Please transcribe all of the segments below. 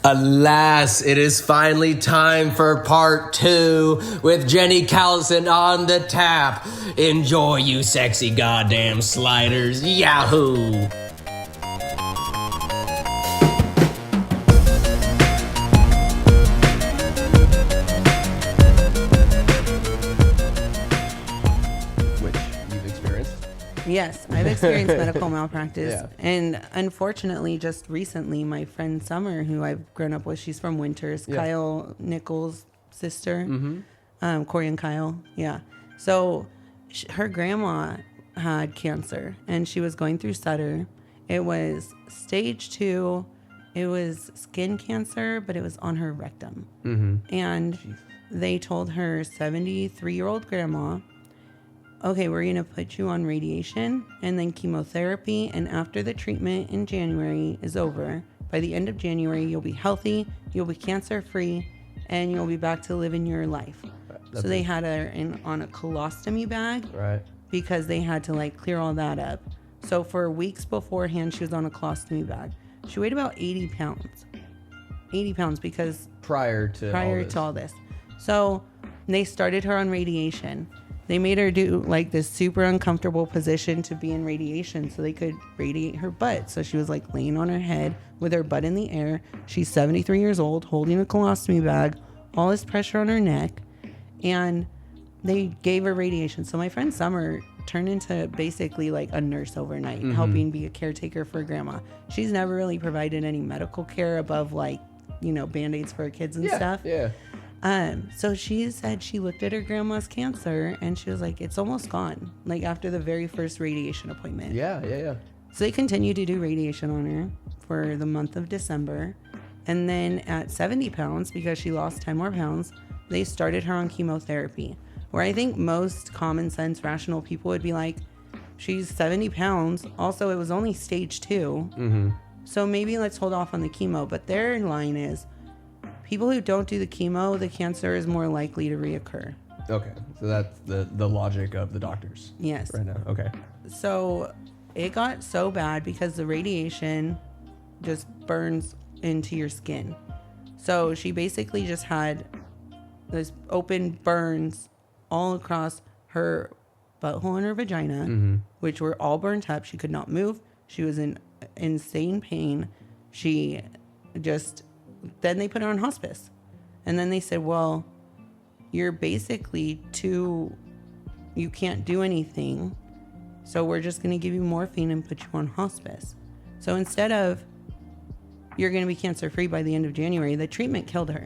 Alas, it is finally time for part 2 with Jenny Callison on the tap. Enjoy, you sexy goddamn sliders. Yahoo! Yes, I've experienced medical malpractice. Yeah. And unfortunately, just recently, my friend Summer, who I've grown up with, she's from Winters, Kyle Nichols' sister, Corey and Kyle. Yeah. So her grandma had cancer and she was going through Sutter. It was stage 2. It was skin cancer, but it was on her rectum. And they told her 73-year-old grandma, okay, we're going to put you on radiation and then chemotherapy. And after the treatment in January is over, by the end of January, you'll be healthy, you'll be cancer-free, and you'll be back to living your life. So they had her on a colostomy bag, Right. because they had to clear all that up. So for weeks beforehand, she was on a colostomy bag. She weighed about 80 pounds. 80 pounds because Prior to all this. So they started her on radiation. They made her do this super uncomfortable position to be in radiation so they could radiate her butt. So she was laying on her head with her butt in the air. She's 73 years old, holding a colostomy bag, all this pressure on her neck. And they gave her radiation. So my friend Summer turned into basically a nurse overnight, helping be a caretaker for grandma. She's never really provided any medical care above Band-Aids for her kids and stuff. Yeah. So she said she looked at her grandma's cancer and she was like, it's almost gone. After the very first radiation appointment. Yeah. So they continued to do radiation on her for the month of December. And then at 70 pounds, because she lost 10 more pounds, they started her on chemotherapy. Where I think most common sense, rational people would be like, she's 70 pounds. Also, it was only stage 2. So maybe let's hold off on the chemo. But their line is, people who don't do the chemo, the cancer is more likely to reoccur. Okay. So that's the logic of the doctors. Yes. Right now. Okay. So it got so bad because the radiation just burns into your skin. So she basically just had this open burns all across her butthole and her vagina, which were all burnt up. She could not move. She was in insane pain. Then they put her on hospice. And then they said, well, you're basically you can't do anything. So we're just going to give you morphine and put you on hospice. So instead of you're going to be cancer-free by the end of January, the treatment killed her.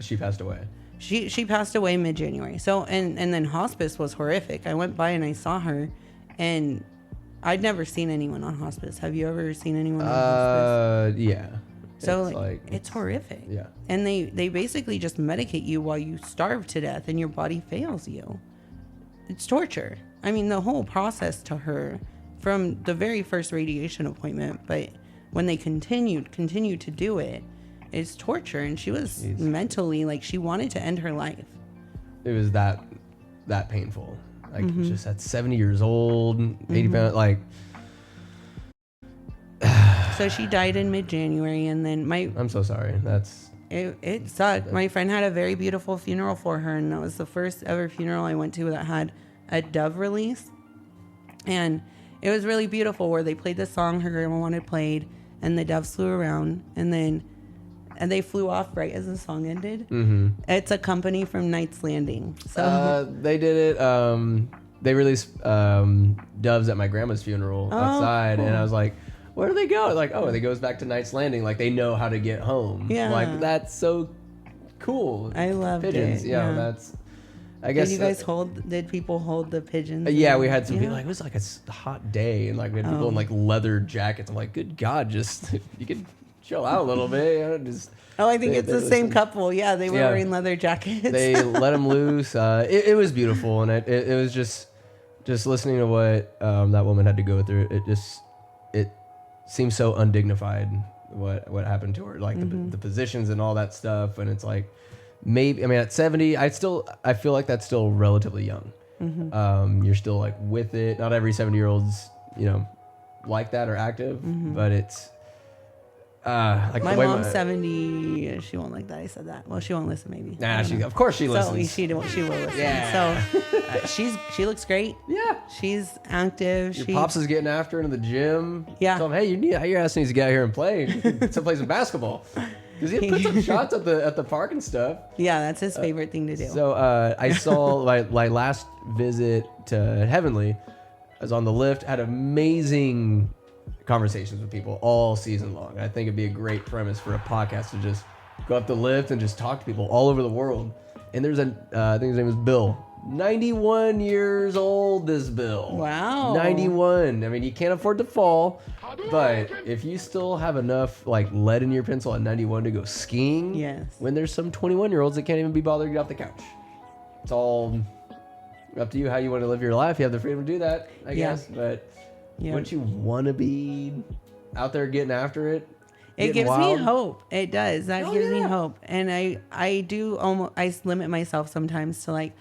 She passed away. She passed away mid-January. So, and then hospice was horrific. I went by and I saw her and I'd never seen anyone on hospice. Have you ever seen anyone on hospice? Yeah. So it's horrific. Yeah. And they basically just medicate you while you starve to death and your body fails you. It's torture. I mean, the whole process to her from the very first radiation appointment, but when they continued to do it, it's torture. And she was mentally she wanted to end her life. It was that painful. Just at 70 years old, 80 pounds, So she died in mid-January, and then I'm so sorry. It sucked. My friend had a very beautiful funeral for her, and that was the first ever funeral I went to that had a dove release. And it was really beautiful where they played the song her grandma wanted played, and the doves flew around, and they flew off right as the song ended. It's a company from Knight's Landing. So they did it. They released doves at my grandma's funeral outside, cool. And I was like, where do they go? It goes back to Knight's Landing. They know how to get home. Yeah. That's so cool. I loved pigeons. It. Yeah, that's. I guess. Did you guys did people hold the pigeons? Yeah, we had some people. It was a hot day, and we had people in leather jackets. I'm like, good God, just you could chill out a little bit. I think it's the same couple. Yeah, they were wearing leather jackets. They let them loose. It was beautiful, and it was just listening to what that woman had to go through. It seems so undignified what happened to her, the positions and all that stuff. And it's maybe at 70, I feel like that's still relatively young. You're still with it. Not every 70-year-old's like that or active, but Like My the way mom's 70. She won't like that. I said that. Well, she won't listen. Maybe. Nah, of course she listens. So she will listen. Yeah. So she looks great. Yeah. She's active. Your pops is getting after her in the gym. Yeah. Tell him, hey, your ass needs to get out here and play. To play some basketball. Because he puts up shots at the park and stuff. Yeah, that's his favorite thing to do. So I saw my last visit to Heavenly. I was on the lift, had amazing conversations with people all season long. I think it'd be a great premise for a podcast to just go up the lift and just talk to people all over the world. And there's I think his name was Bill. 91 years old, this Bill. Wow. 91. I mean, you can't afford to fall, but if you still have enough like lead in your pencil at 91 to go skiing, yes. When there's some 21-year-olds that can't even be bothered to get off the couch. It's all up to you how you want to live your life. You have the freedom to do that, I guess. But wouldn't you want to be out there getting after it? It gives me hope. It does. That gives me hope. And I do almost, I limit myself sometimes to like,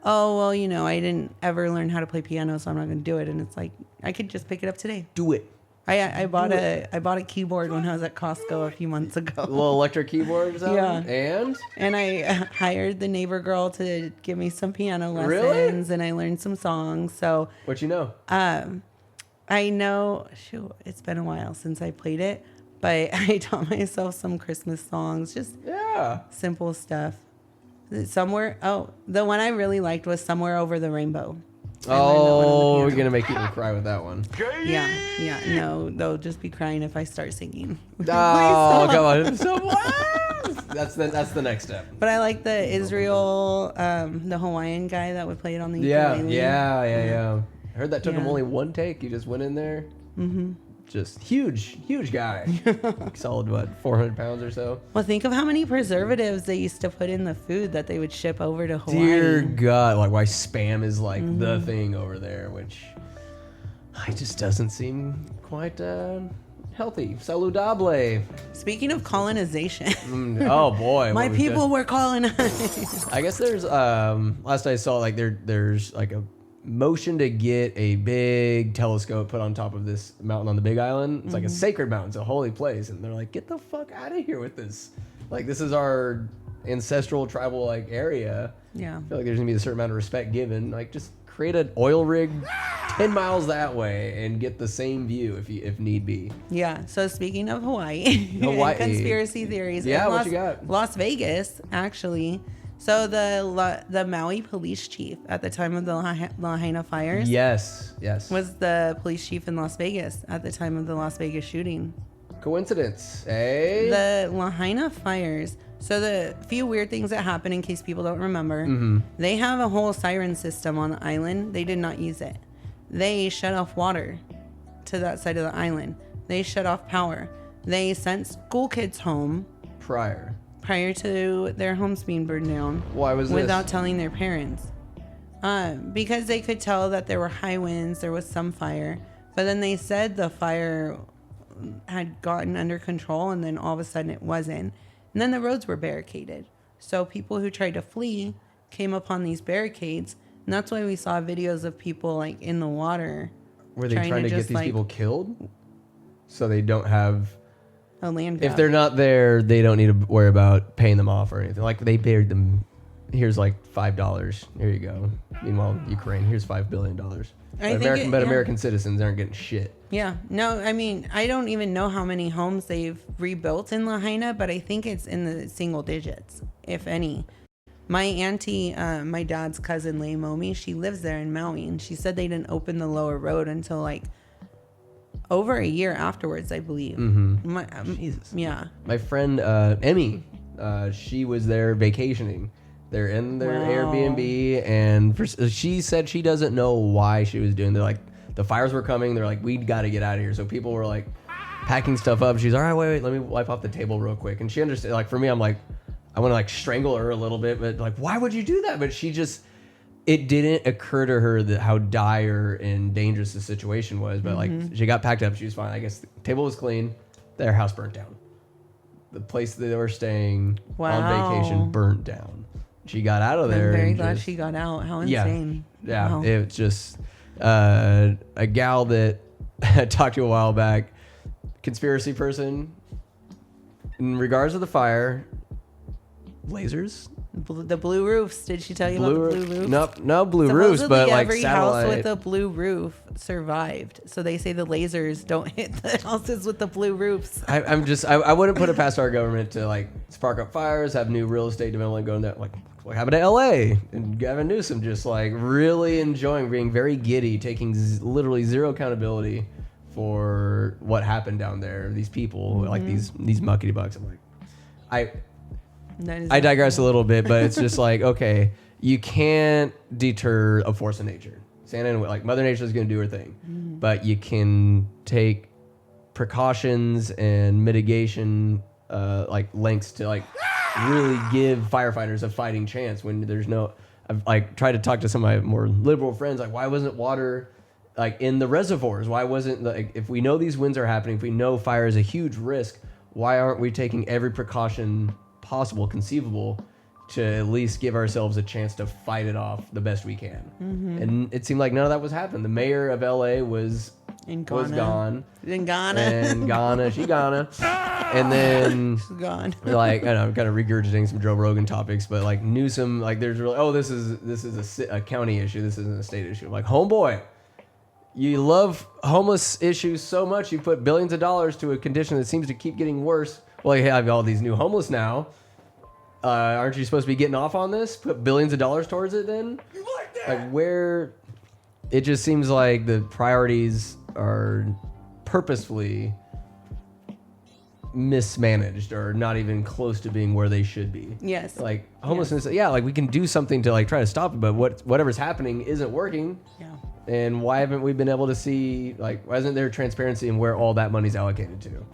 oh, well, you know, I didn't ever learn how to play piano, so I'm not going to do it. And it's like, I could just pick it up today. Do it. I bought a keyboard when I was at Costco a few months ago. A little electric keyboard or something? Yeah. And I hired the neighbor girl to give me some piano lessons. Really? And I learned some songs. So what you know? I know, it's been a while since I played it, but I taught myself some Christmas songs, just simple stuff. The one I really liked was Somewhere Over the Rainbow. Oh, we're going to make people cry with that one. Yeah. No, they'll just be crying if I start singing. Oh, come on. That's the next step. But I like the Israel, the Hawaiian guy that would play it on the ukulele. Yeah. I heard that took him only one take. He just went in there. Mm-hmm. Just huge guy. Solid, 400 pounds or so? Well, think of how many preservatives they used to put in the food that they would ship over to Hawaii. Dear God, like why spam is like the thing over there, which it just doesn't seem quite healthy. Saludable. Speaking of colonization. Oh boy. My people were colonized. I guess there's, last I saw, like there's like a motion to get a big telescope put on top of this mountain on the Big Island. It's like a sacred mountain. It's a holy place. And they're like, get the fuck out of here with this. Like, this is our ancestral tribal like area. Yeah. I feel like there's gonna be a certain amount of respect given. Like, just create an oil rig 10 miles that way and get the same view if need be. Yeah. So speaking of Hawaii. Conspiracy theories. Yeah, what you got? Las Vegas, actually. So the Maui police chief at the time of the Lahaina fires. Yes. Was the police chief in Las Vegas at the time of the Las Vegas shooting. Coincidence, eh? The Lahaina fires. So the few weird things that happen, in case people don't remember, they have a whole siren system on the island. They did not use it. They shut off water to that side of the island. They shut off power. They sent school kids home prior to their homes being burned down. Why was this? Without telling their parents. Because they could tell that there were high winds, there was some fire, but then they said the fire had gotten under control, and then all of a sudden it wasn't. And then the roads were barricaded. So people who tried to flee came upon these barricades, and that's why we saw videos of people like in the water. Were they trying to get these people killed? So they don't have a land grab. If they're not there, they don't need to worry about paying them off or anything. Like, they buried them. Here's like $5. Here you go. Meanwhile, Ukraine, here's $5 billion. American citizens aren't getting shit. Yeah. No, I mean, I don't even know how many homes they've rebuilt in Lahaina, but I think it's in the single digits, if any. My auntie, my dad's cousin, Leigh Momi, she lives there in Maui, and she said they didn't open the lower road until like over a year afterwards, I believe. Jesus. Yeah. My friend Emmy, she was there vacationing. They're in their Airbnb, and she said she doesn't know why she was doing. They're like, the fires were coming. They're like, we got to get out of here. So people were like packing stuff up. She's all right. Wait, let me wipe off the table real quick. And she understood. Like, for me, I'm like, I want to like strangle her a little bit, but like, why would you do that? But she just, it didn't occur to her that how dire and dangerous the situation was. But like, she got packed up. She was fine. I guess the table was clean. Their house burnt down. The place that they were staying on vacation burnt down. She got out of there. I'm very glad she got out. How insane. Yeah. Wow. It's just a gal that I talked to a while back, conspiracy person, in regards to the fire, lasers. The blue roofs. Did she tell you about the blue roofs? Nope, no blue roofs, but like every satellite. house with a blue roof survived. So they say the lasers don't hit the houses with the blue roofs. I wouldn't put it past our government to like spark up fires, have new real estate development going there. Like what happened to LA and Gavin Newsom just like really enjoying being very giddy, taking literally zero accountability for what happened down there. These people, like these muckety bucks. I'm like, I digress a little bit, but it's just like, okay, you can't deter a force of nature. Santa, like Mother Nature is going to do her thing, but you can take precautions and mitigation, like lengths to like really give firefighters a fighting chance when there's no. I've like tried to talk to some of my more liberal friends, like why wasn't water like in the reservoirs? Why wasn't like if we know these winds are happening, if we know fire is a huge risk, why aren't we taking every precaution possible, conceivable, to at least give ourselves a chance to fight it off the best we can? And it seemed like none of that was happening. The mayor of LA was gone. In Ghana. And Ghana, she Ghana. And then she's gone. Like, I know I'm kind of regurgitating some Joe Rogan topics, but like Newsom, like there's really, this is a county issue. This isn't a state issue. I'm like, homeboy, you love homeless issues so much, you put billions of dollars to a condition that seems to keep getting worse. Well, you have all these new homeless now. Aren't you supposed to be getting off on this? Put billions of dollars towards it then? You like that? Like where it just seems like the priorities are purposefully mismanaged or not even close to being where they should be. Yes. Like homelessness, like we can do something to like try to stop it, but whatever's happening isn't working. Yeah. And why haven't we been able to see, like, why isn't there transparency in where all that money's allocated to?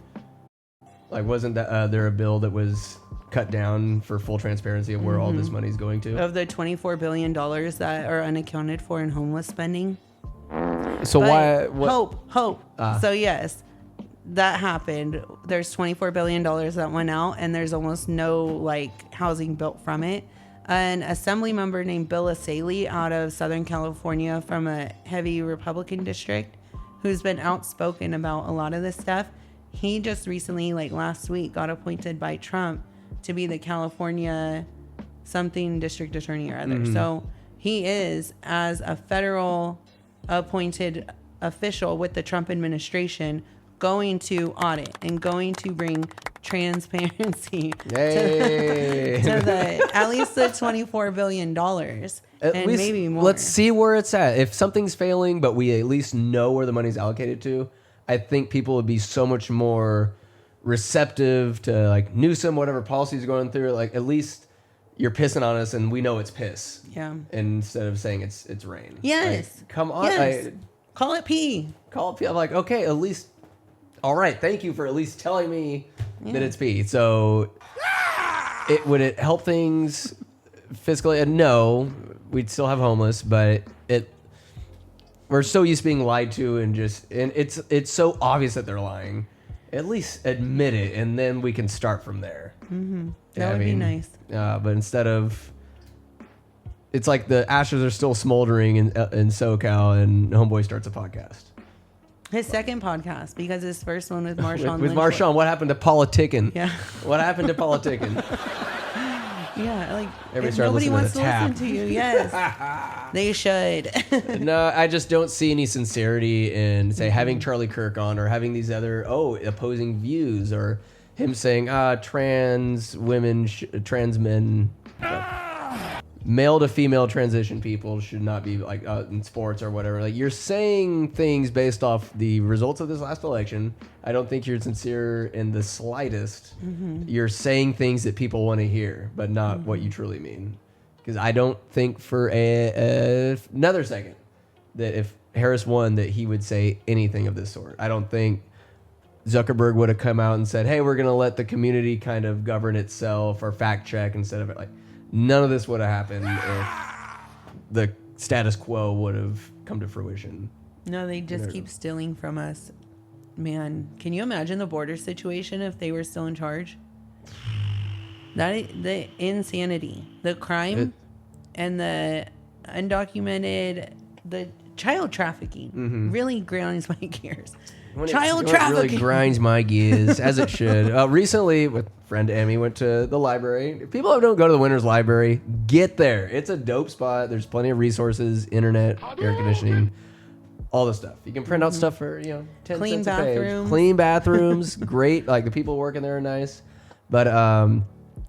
Like, wasn't that there a bill that was cut down for full transparency of where all this money's going to? Of the $24 billion that are unaccounted for in homeless spending. So but hope. So yes, that happened. There's $24 billion that went out, and there's almost no like housing built from it. An assembly member named Bill Asaley out of Southern California from a heavy Republican district, who's been outspoken about a lot of this stuff. He just recently, like last week, got appointed by Trump to be the California something district attorney or other. So he is, as a federal appointed official with the Trump administration, going to audit and going to bring transparency to the at least the $24 billion and maybe more. Let's see where it's at. If something's failing, but we at least know where the money's allocated to, I think people would be so much more receptive to like Newsom, whatever policies going through. Like at least you're pissing on us, and we know it's piss. Yeah. Instead of saying it's rain. Yes. Like, come on. Yes. Call it pee. Call it pee. I'm like, okay, at least. All right. Thank you for at least telling me that it's pee. So, would it help things fiscally? No, we'd still have homeless, but we're so used to being lied to, and it's so obvious that they're lying. At least admit it, and then we can start from there. That would be nice. But instead of, it's like the ashes are still smoldering in SoCal, and Homeboy starts a podcast. His second podcast, because his first one with Marshawn. with Marshawn, what happened to politicking? Yeah. What happened to politicking? Yeah, like nobody wants to listen to you. Yes, they should. No, I just don't see any sincerity in say having Charlie Kirk on, or having these other opposing views, or him saying trans women, trans men. Male to female transition people should not be like in sports or whatever. Like you're saying things based off the results of this last election. I don't think you're sincere in the slightest. You're saying things that people want to hear, but not what you truly mean. Because I don't think for another second that if Harris won that he would say anything of this sort. I don't think Zuckerberg would have come out and said, hey, we're going to let the community kind of govern itself or fact check instead of it. Like, none of this would have happened if the status quo would have come to fruition. No, they just keep stealing from us. Man, can you imagine the border situation if they were still in charge? The insanity, the crime, and the undocumented, the child trafficking really grinds my gears. Child It trafficking. really grinds my gears, as it should. Recently, with friend Emmy, went to the library. If people don't go to the Winters Library, get there. It's a dope spot. There's plenty of resources, internet, air conditioning, all the stuff. You can print out stuff for 10 Clean cents a page. bathrooms. Clean bathrooms, great. Like the people working there are nice. But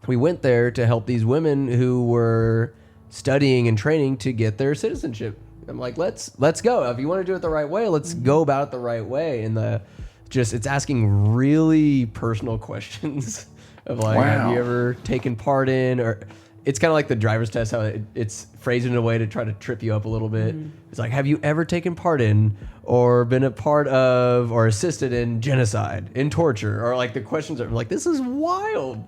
we went there to help these women who were studying and training to get their citizenship. I'm like, let's go. If you want to do it the right way, let's go about it the right way. And it's asking really personal questions of like, have you ever taken part in, or it's kind of like the driver's test, how it's phrased in a way to try to trip you up a little bit. It's like, have you ever taken part in or been a part of or assisted in genocide, in torture, or like the questions are like, this is wild.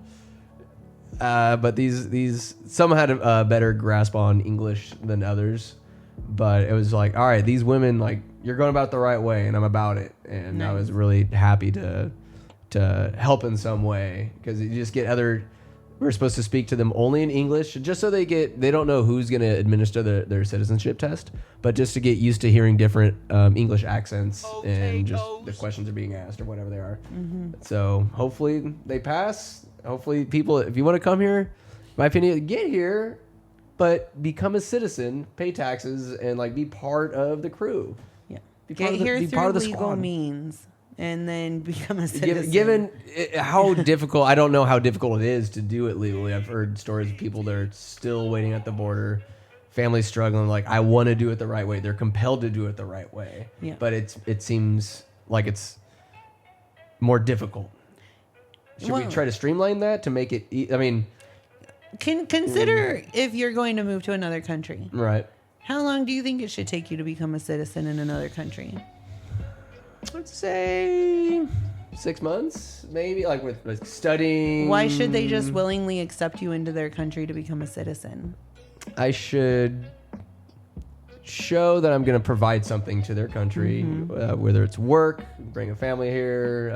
But these some had a better grasp on English than others. But it was like, all right, these women, like, you're going about it the right way, and I'm about it. And Nice. I was really happy to help in some way, because you just get we're supposed to speak to them only in English, just so they don't know who's going to administer their citizenship test, but just to get used to hearing different English accents and just the questions are being asked or whatever they are. So hopefully they pass. Hopefully people, if you want to come here, my opinion, get here. But become a citizen, pay taxes, and like be part of the crew. Yeah. Be Get here be through part of the legal squad. means, and then become a citizen. Given how difficult, I don't know how difficult it is to do it legally. I've heard stories of people that are still waiting at the border, families struggling. Like, I want to do it the right way. They're compelled to do it the right way. Yeah. But it seems like it's more difficult. Should we try to streamline that to make it? I mean. Consider if you're going to move to another country. Right. How long do you think it should take you to become a citizen in another country? I'd say 6 months, maybe, like with studying. Why should they just willingly accept you into their country to become a citizen? I should show that I'm going to provide something to their country, whether it's work, bring a family here,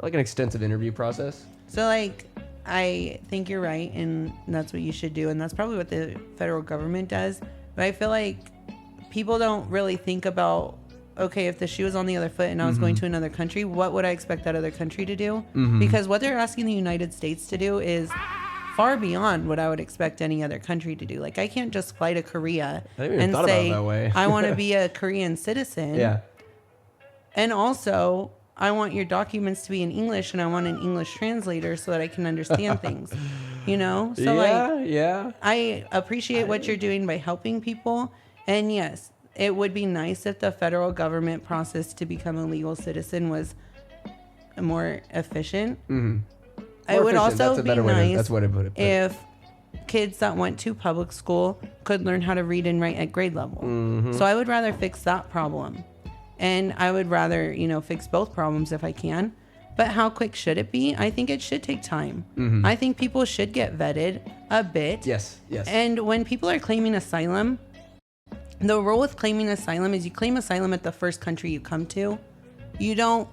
like an extensive interview process. So, like, I think you're right, and that's what you should do, and that's probably what the federal government does. But I feel like people don't really think about, okay, if the shoe was on the other foot and I was going to another country, what would I expect that other country to do? Because what they're asking the United States to do is far beyond what I would expect any other country to do. Like, I can't just fly to Korea and say, I want to be a Korean citizen. Yeah. And also, I want your documents to be in English, and I want an English translator so that I can understand things, So I appreciate what you're doing by helping people. And yes, it would be nice if the federal government process to become a legal citizen was more efficient. It would also be nice if kids that went to public school could learn how to read and write at grade level. So I would rather fix that problem. And I would rather, fix both problems if I can. But how quick should it be? I think it should take time. I think people should get vetted a bit. Yes. And when people are claiming asylum, the rule with claiming asylum is you claim asylum at the first country you come to. You don't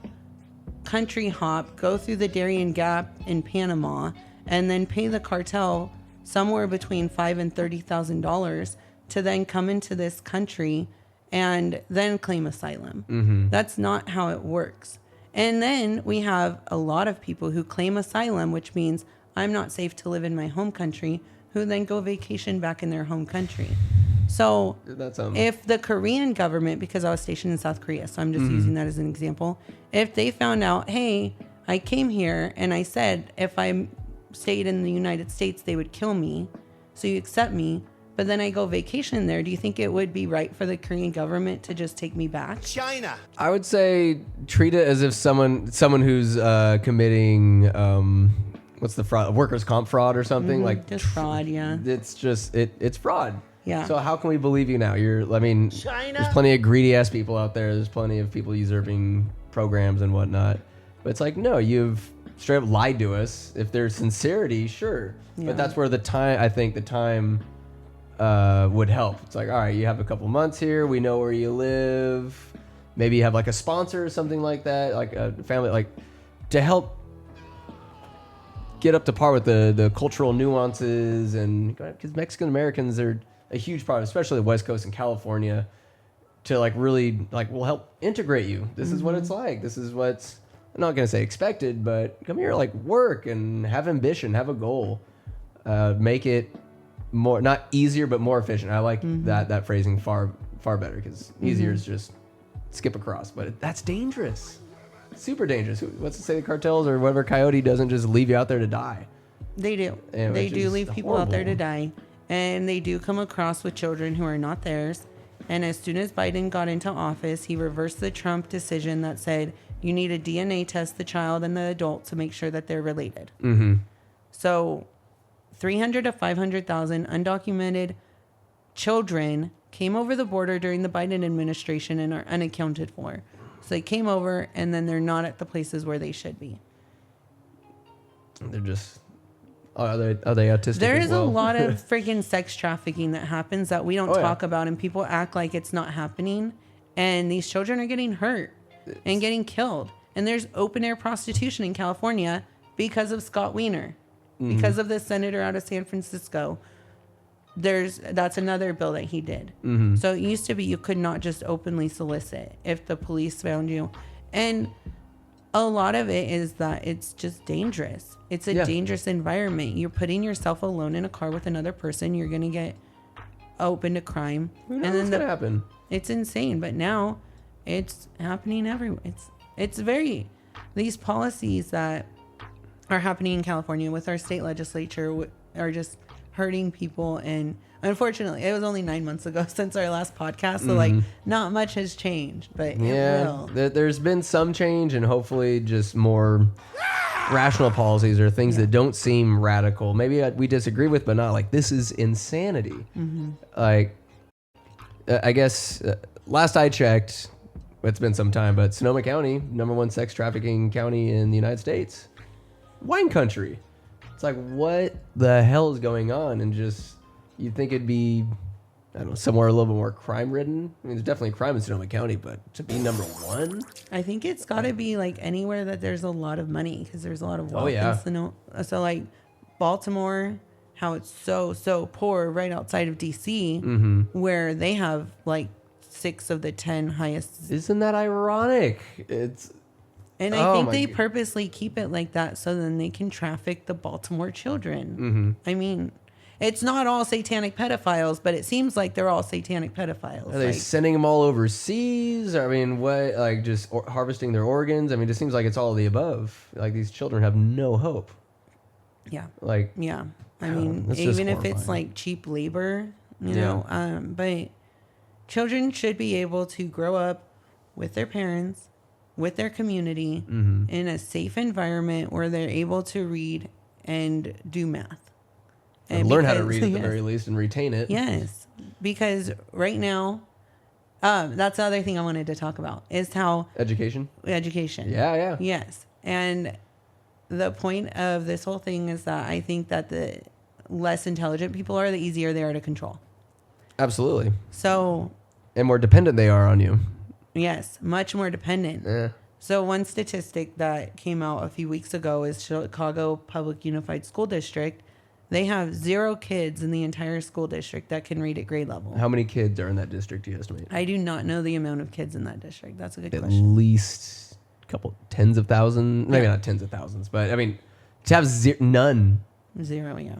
country hop, go through the Darien Gap in Panama, and then pay the cartel somewhere between $5,000 and $30,000 to then come into this country and then claim asylum. That's not how it works. And then we have a lot of people who claim asylum, which means I'm not safe to live in my home country, who then go vacation back in their home country. So if the Korean government, because I was stationed in South Korea, so I'm just using that as an example, if they found out, hey, I came here and I said if I stayed in the United States, they would kill me, so you accept me, but then I go vacation there, do you think it would be right for the Korean government to just take me back? China. I would say treat it as if someone who's committing what's the fraud, workers' comp fraud or something, like just fraud. Yeah, it's just it's fraud. Yeah. So how can we believe you now? China. There's plenty of greedy ass people out there. There's plenty of people usurping programs and whatnot. But it's like, no, you've straight up lied to us. If there's sincerity, sure. Yeah. But that's where the time would help. It's like, all right, you have a couple months here. We know where you live. Maybe you have like a sponsor or something like that, like a family, like to help get up to par with the cultural nuances. And because Mexican Americans are a huge problem, especially the West Coast and California. to like really like will help integrate you. This is what it's like. This is what's, I'm not gonna say expected, but come here, like work and have ambition, have a goal, make it more not easier but more efficient. I like that phrasing far better, because easier is just skip across, but that's dangerous, super dangerous. What's to say the cartels or whatever coyote doesn't just leave you out there to die? They do. And They do leave people out there to horrible. die, and they do come across with children who are not theirs. And as soon as Biden got into office, he reversed the Trump decision that said you need to DNA test the child and the adult to make sure that they're related. So 300 to 500,000 undocumented children came over the border during the Biden administration and are unaccounted for. So they came over, and then they're not at the places where they should be. They're just, are they autistic? There as is well? a lot of freaking sex trafficking that happens that we don't talk about, and people act like it's not happening. And these children are getting hurt and getting killed. And there's open air prostitution in California because of Scott Wiener, because of the senator out of San Francisco. That's another bill that he did. So it used to be you could not just openly solicit if the police found you. And a lot of it is that it's just dangerous. It's a dangerous environment. You're putting yourself alone in a car with another person. You're going to get open to crime. Who knows what's going to happen? It's insane. But now it's happening everywhere. It's very, these policies that are happening in California with our state legislature are just hurting people. And unfortunately, it was only 9 months ago since our last podcast. So like not much has changed, but it will. There's been some change, and hopefully just more rational policies or things that don't seem radical. Maybe we disagree with, but not like this is insanity. Like, I guess last I checked, it's been some time, but Sonoma County, #1 sex trafficking county in the United States. Wine country. It's like, what the hell is going on? And just, you'd think it'd be, I don't know, somewhere a little bit more crime ridden. I mean, there's definitely crime in Sonoma County, but to be #1? I think it's got to be like anywhere that there's a lot of money, because there's a lot of wealth in Sonoma. So like Baltimore, how it's so poor right outside of DC, where they have like 6 of the 10 highest. Isn't that ironic? And I think they purposely keep it like that so then they can traffic the Baltimore children. I mean, it's not all satanic pedophiles, but it seems like they're all satanic pedophiles. Are they sending them all overseas? I mean, what, like just harvesting their organs? I mean, it just seems like it's all of the above. Like, these children have no hope. Yeah. Like, yeah. I mean, even if it's like cheap labor, you know, but children should be able to grow up with their parents, with their community, in a safe environment where they're able to read and do math. And learn how to read at the very least and retain it. Yes. Because right now, that's the other thing I wanted to talk about is how... Education? Yeah. Yes. And the point of this whole thing is that I think that the less intelligent people are, the easier they are to control. Absolutely. So... And more dependent they are on you. Yes, much more dependent. Yeah. So one statistic that came out a few weeks ago is Chicago Public Unified School District. They have 0 kids in the entire school district that can read at grade level. How many kids are in that district, do you estimate? I do not know the amount of kids in that district. That's a good At question. least a couple, tens of thousands. Maybe not tens of thousands, but I mean, to have none. 0, yeah.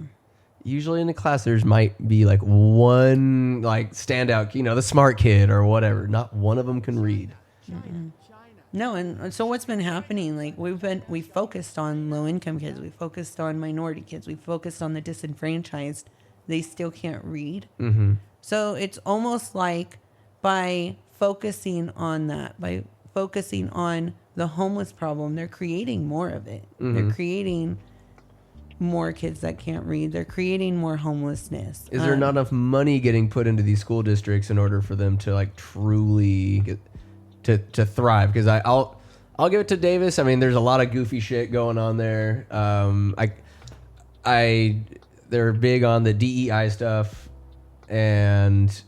Usually in a class, there's might be like one like standout, you know, the smart kid or whatever. Not one of them can read. No, and so what's been happening? Like we focused on low income kids, we focused on minority kids, we focused on the disenfranchised. They still can't read. So it's almost like by focusing on that, by focusing on the homeless problem, they're creating more of it. They're creating more kids that can't read. They're creating more homelessness. Is there not enough money getting put into these school districts in order for them to like truly get to thrive? Because I'll give it to Davis. I mean, there's a lot of goofy shit going on there. They're big on the DEI stuff, and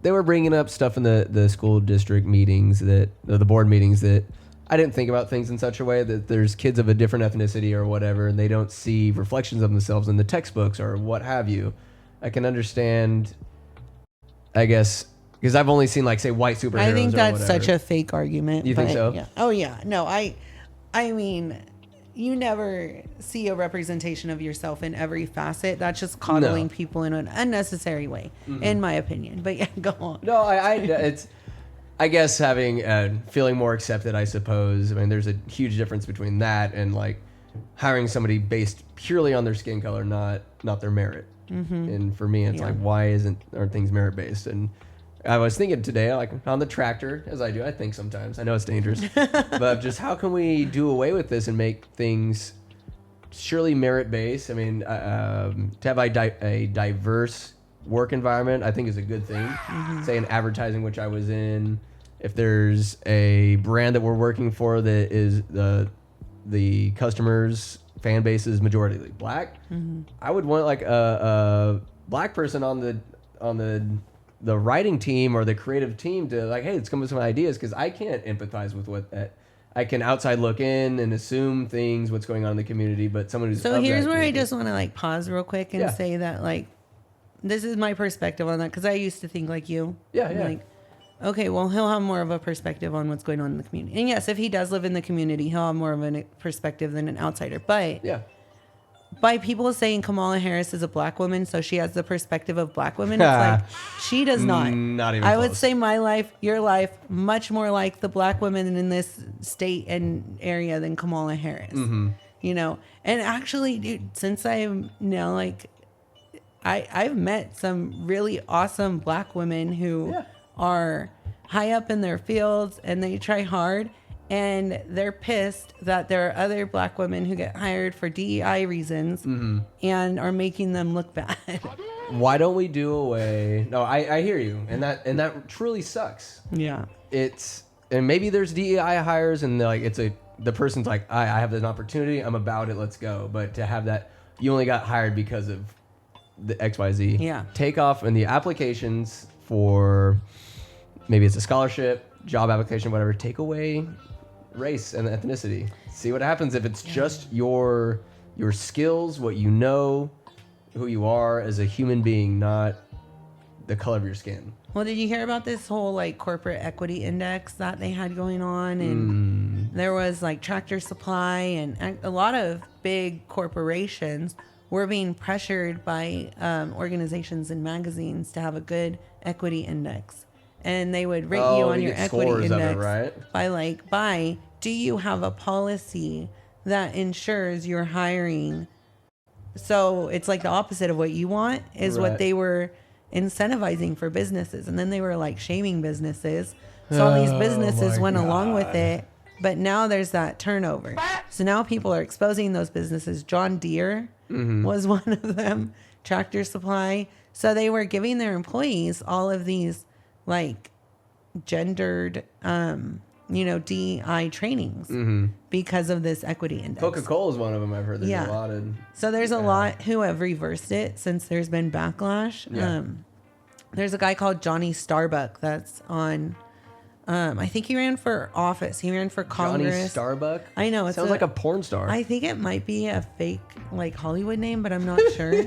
they were bringing up stuff in the school district meetings the board meetings that I didn't think about things in such a way that there's kids of a different ethnicity or whatever, and they don't see reflections of themselves in the textbooks or what have you. I can understand, I guess, Because I've only seen, like, say, white superheroes. I think that's or such a fake argument. You think so? Yeah. Oh yeah. No, I mean, you never see a representation of yourself in every facet. That's just coddling people in an unnecessary way, in my opinion. But yeah, go on. No, it's, I guess, having feeling more accepted, I suppose. I mean, there's a huge difference between that and, like, hiring somebody based purely on their skin color, not their merit. And for me, it's like, why aren't things merit based? And I was thinking today, like, on the tractor, as I do, I think sometimes. I know it's dangerous. But just how can we do away with this and make things surely merit-based? I mean, to have a diverse work environment, I think is a good thing. Say in advertising, which I was in, if there's a brand that we're working for that is the customers' fan base is majority black, I would want, like, a black person on the writing team or the creative team to, like, hey, let's come up with some ideas, because I can't empathize with what that. I can outside look in and assume things, what's going on in the community, but someone who's so here's where I just want to, like, pause real quick and say that, like, this is my perspective on that, because I used to think like you. Like, okay, well, he'll have more of a perspective on what's going on in the community, and yes, if he does live in the community, he'll have more of a perspective than an outsider. But by people saying Kamala Harris is a black woman, so she has the perspective of black women, it's like, she does not. Not even I close. would say my life, your life, much more like the black women in this state and area than Kamala Harris. You know? And actually, dude, since I'm now, like, I've met some really awesome black women who are high up in their fields and they try hard. And they're pissed that there are other black women who get hired for DEI reasons and are making them look bad. Why don't we do away? No, I hear you, and that truly sucks. Yeah, and maybe there's DEI hires, and like the person's like, I have an opportunity, I'm about it, let's go. But to have that, you only got hired because of the XYZ. Yeah. Take off in the applications for maybe it's a scholarship, job application, whatever. Take away race and ethnicity. See what happens if it's just your skills, what you know, who you are as a human being, not the color of your skin. Well, did you hear about this whole, like, corporate equity index that they had going on? And there was, like, Tractor Supply and a lot of big corporations were being pressured by organizations and magazines to have a good equity index. And they would rate you on your equity index by do you have a policy that ensures you're hiring? So it's like the opposite of what you want is what they were incentivizing for businesses. And then they were, like, shaming businesses. So all these businesses went along with it. But now there's that turnover. So now people are exposing those businesses. John Deere was one of them. Tractor Supply. So they were giving their employees all of these, like, gendered, DEI trainings because of this equity index. Coca-Cola is one of them. I've heard there's a lot of. So there's a lot who have reversed it since there's been backlash. Yeah. There's a guy called Johnny Starbuck that's on. I think he ran for office. He ran for Congress. Johnny Starbuck? I know. It sounds like a porn star. I think it might be a fake, like, Hollywood name, but I'm not sure.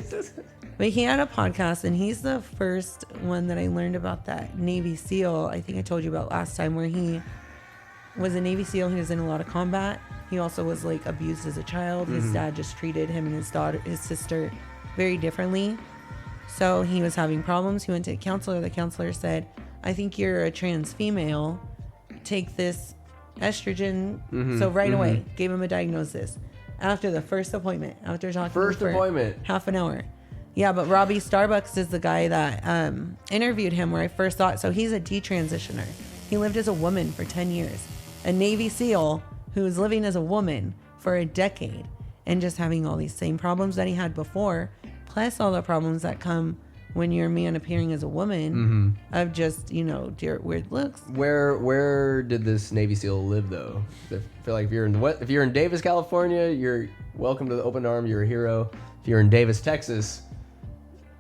But he had a podcast, and he's the first one that I learned about that Navy SEAL. I think I told you about last time, where he was a Navy SEAL. He was in a lot of combat. He also was, like, abused as a child. His dad just treated him and his sister very differently. So he was having problems. He went to a counselor. The counselor said, I think you're a trans female. Take this estrogen. So right away, gave him a diagnosis. After the first appointment, after talking for half an hour. Yeah, but Robbie Starbucks is the guy that interviewed him, where I first thought, so he's a detransitioner. He lived as a woman for 10 years. A Navy SEAL who was living as a woman for a decade and just having all these same problems that he had before, plus all the problems that come when you're a man appearing as a woman of just, weird looks. Where did this Navy SEAL live, though? I feel like if you're in Davis, California, you're welcome to the open arm. You're a hero. If you're in Davis, Texas,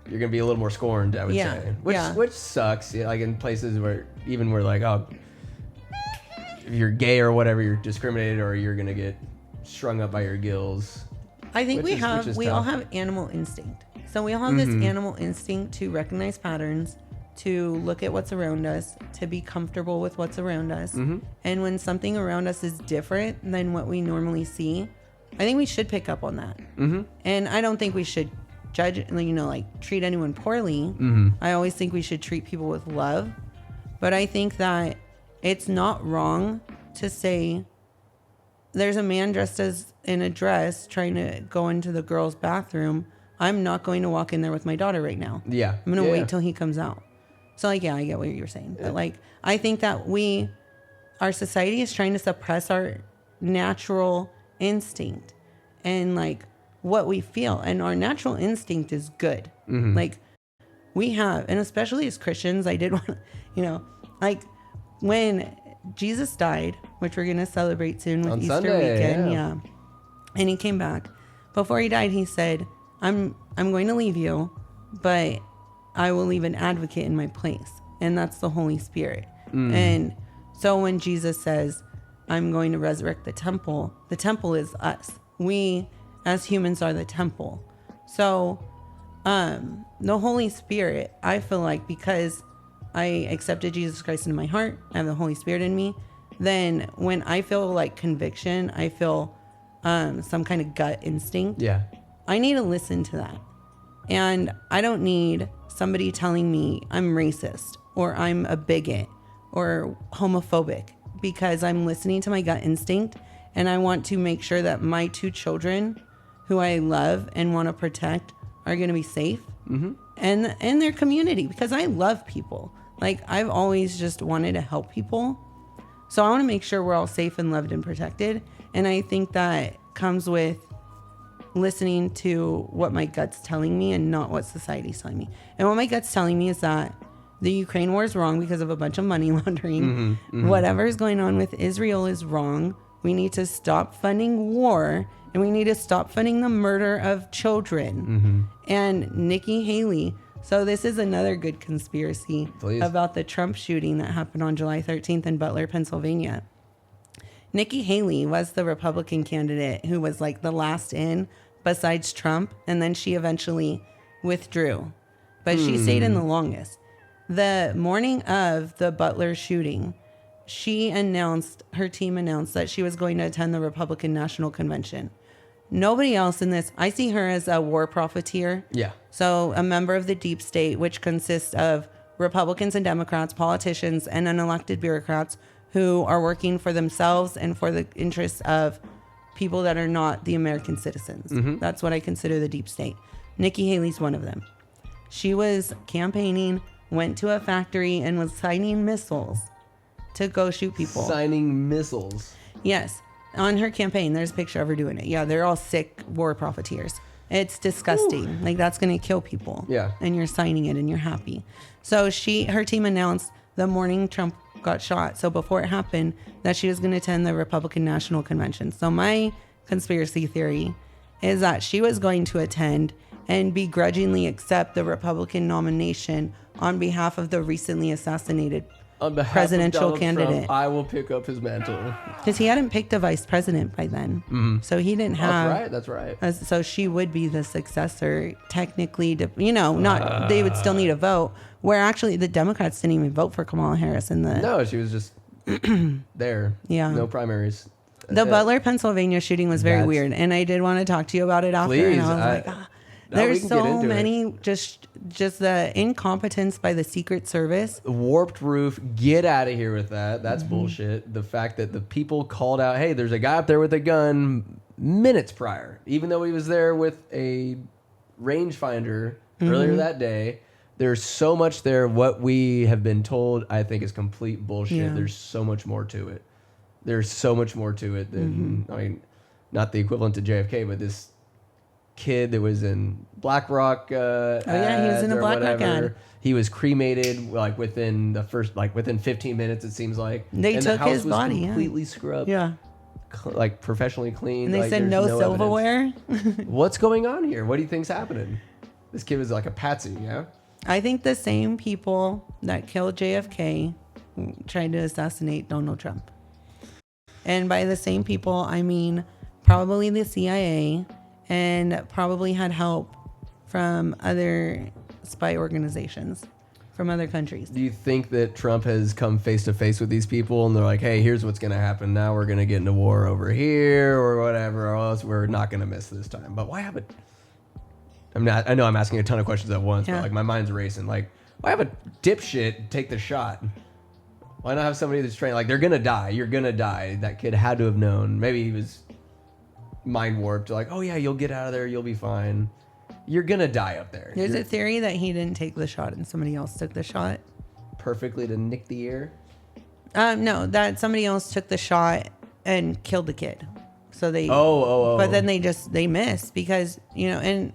you're gonna be a little more scorned, I would say. Which sucks. Like in places where we're like, oh, if you're gay or whatever, you're discriminated or you're gonna get strung up by your gills. I think we all have animal instinct. So we all have this animal instinct to recognize patterns, to look at what's around us, to be comfortable with what's around us. And when something around us is different than what we normally see, I think we should pick up on that. And I don't think we should judge, like treat anyone poorly. I always think we should treat people with love. But I think that it's not wrong to say there's a man dressed as in a dress trying to go into the girl's bathroom. I'm not going to walk in there with my daughter right now. Yeah. I'm going to wait till he comes out. So like, yeah, I get what you're saying. But like, I think that our society is trying to suppress our natural instinct and like what we feel. And our natural instinct is good. Like we have, and especially as Christians, I did want to, like when Jesus died, which we're going to celebrate soon with Easter Sunday, weekend. Yeah. And he came back. Before he died, he said, I'm going to leave you, but I will leave an advocate in my place. And that's the Holy Spirit. And so when Jesus says, I'm going to resurrect the temple is us. We as humans are the temple. So the Holy Spirit, I feel like because I accepted Jesus Christ into my heart, I have the Holy Spirit in me, then when I feel like conviction, I feel some kind of gut instinct. Yeah. I need to listen to that. And I don't need somebody telling me I'm racist or I'm a bigot or homophobic, because I'm listening to my gut instinct and I want to make sure that my 2 children who I love and want to protect are going to be safe and in their community, because I love people. Like I've always just wanted to help people. So I want to make sure we're all safe and loved and protected. And I think that comes with listening to what my gut's telling me and not what society's telling me. And what my gut's telling me is that the Ukraine war is wrong because of a bunch of money laundering. Whatever's going on with Israel is wrong. We need to stop funding war, and we need to stop funding the murder of children. And Nikki Haley. So this is another good conspiracy about the Trump shooting that happened on July 13th in Butler, Pennsylvania. Nikki Haley was the Republican candidate who was like the last in besides Trump. And then she eventually withdrew, but she stayed in the longest. The morning of the Butler shooting, her team announced that she was going to attend the Republican National Convention. Nobody else in this, I see her as a war profiteer. Yeah. So a member of the deep state, which consists of Republicans and Democrats, politicians, and unelected bureaucrats who are working for themselves and for the interests of people that are not the American citizens. That's what I consider the deep state. Nikki Haley's one of them. She was campaigning, went to a factory, and was signing missiles to go shoot people. Signing missiles. Yes. On her campaign, there's a picture of her doing it. Yeah, they're all sick war profiteers. It's disgusting. Ooh. Like, that's going to kill people. Yeah. And you're signing it and you're happy. So her team announced the morning Trump got shot, so before it happened, that she was going to attend the Republican National Convention. So my conspiracy theory is that she was going to attend and begrudgingly accept the Republican nomination on behalf of the recently assassinated presidential candidate. Trump, I will pick up his mantle. Because he hadn't picked a vice president by then. So he didn't have... That's right. So she would be the successor, technically, they would still need a vote, where actually the Democrats didn't even vote for Kamala Harris in the... No, she was just there. Yeah. No primaries. The Butler, Pennsylvania shooting was very weird, and I did want to talk to you about it after. Please, and I was there's so many, just the incompetence by the Secret Service. Warped roof, get out of here with that. That's bullshit. The fact that the people called out, hey, there's a guy up there with a gun minutes prior, even though he was there with a rangefinder earlier that day. There's so much there. What we have been told, I think, is complete bullshit. Yeah. There's so much more to it. There's so much more to it than, I mean, not the equivalent to JFK, but this kid that was in Black Rock he was in a Black Rock ad. He was cremated within 15 minutes, it seems like. They took his body, completely scrubbed. Yeah. Professionally cleaned. And they said no silverware. What's going on here? What do you think's happening? This kid was like a patsy, yeah? I think the same people that killed JFK tried to assassinate Donald Trump. And by the same people, I mean probably the CIA and probably had help from other spy organizations. from other countries. Do you think that Trump has come face to face with these people and they're like, hey, here's what's going to happen. Now we're going to get into war over here or whatever, or else we're not going to miss this time. But why haven't... I know I'm asking a ton of questions at once, but like my mind's racing. Like, why have a dipshit take the shot? Why not have somebody that's trained? Like, they're going to die. You're going to die. That kid had to have known. Maybe he was mind warped. Like, oh yeah, you'll get out of there. You'll be fine. You're going to die up there. There's a theory that he didn't take the shot and somebody else took the shot. Perfectly to nick the ear? No, that somebody else took the shot and killed the kid. So they... Oh. But then they missed because, and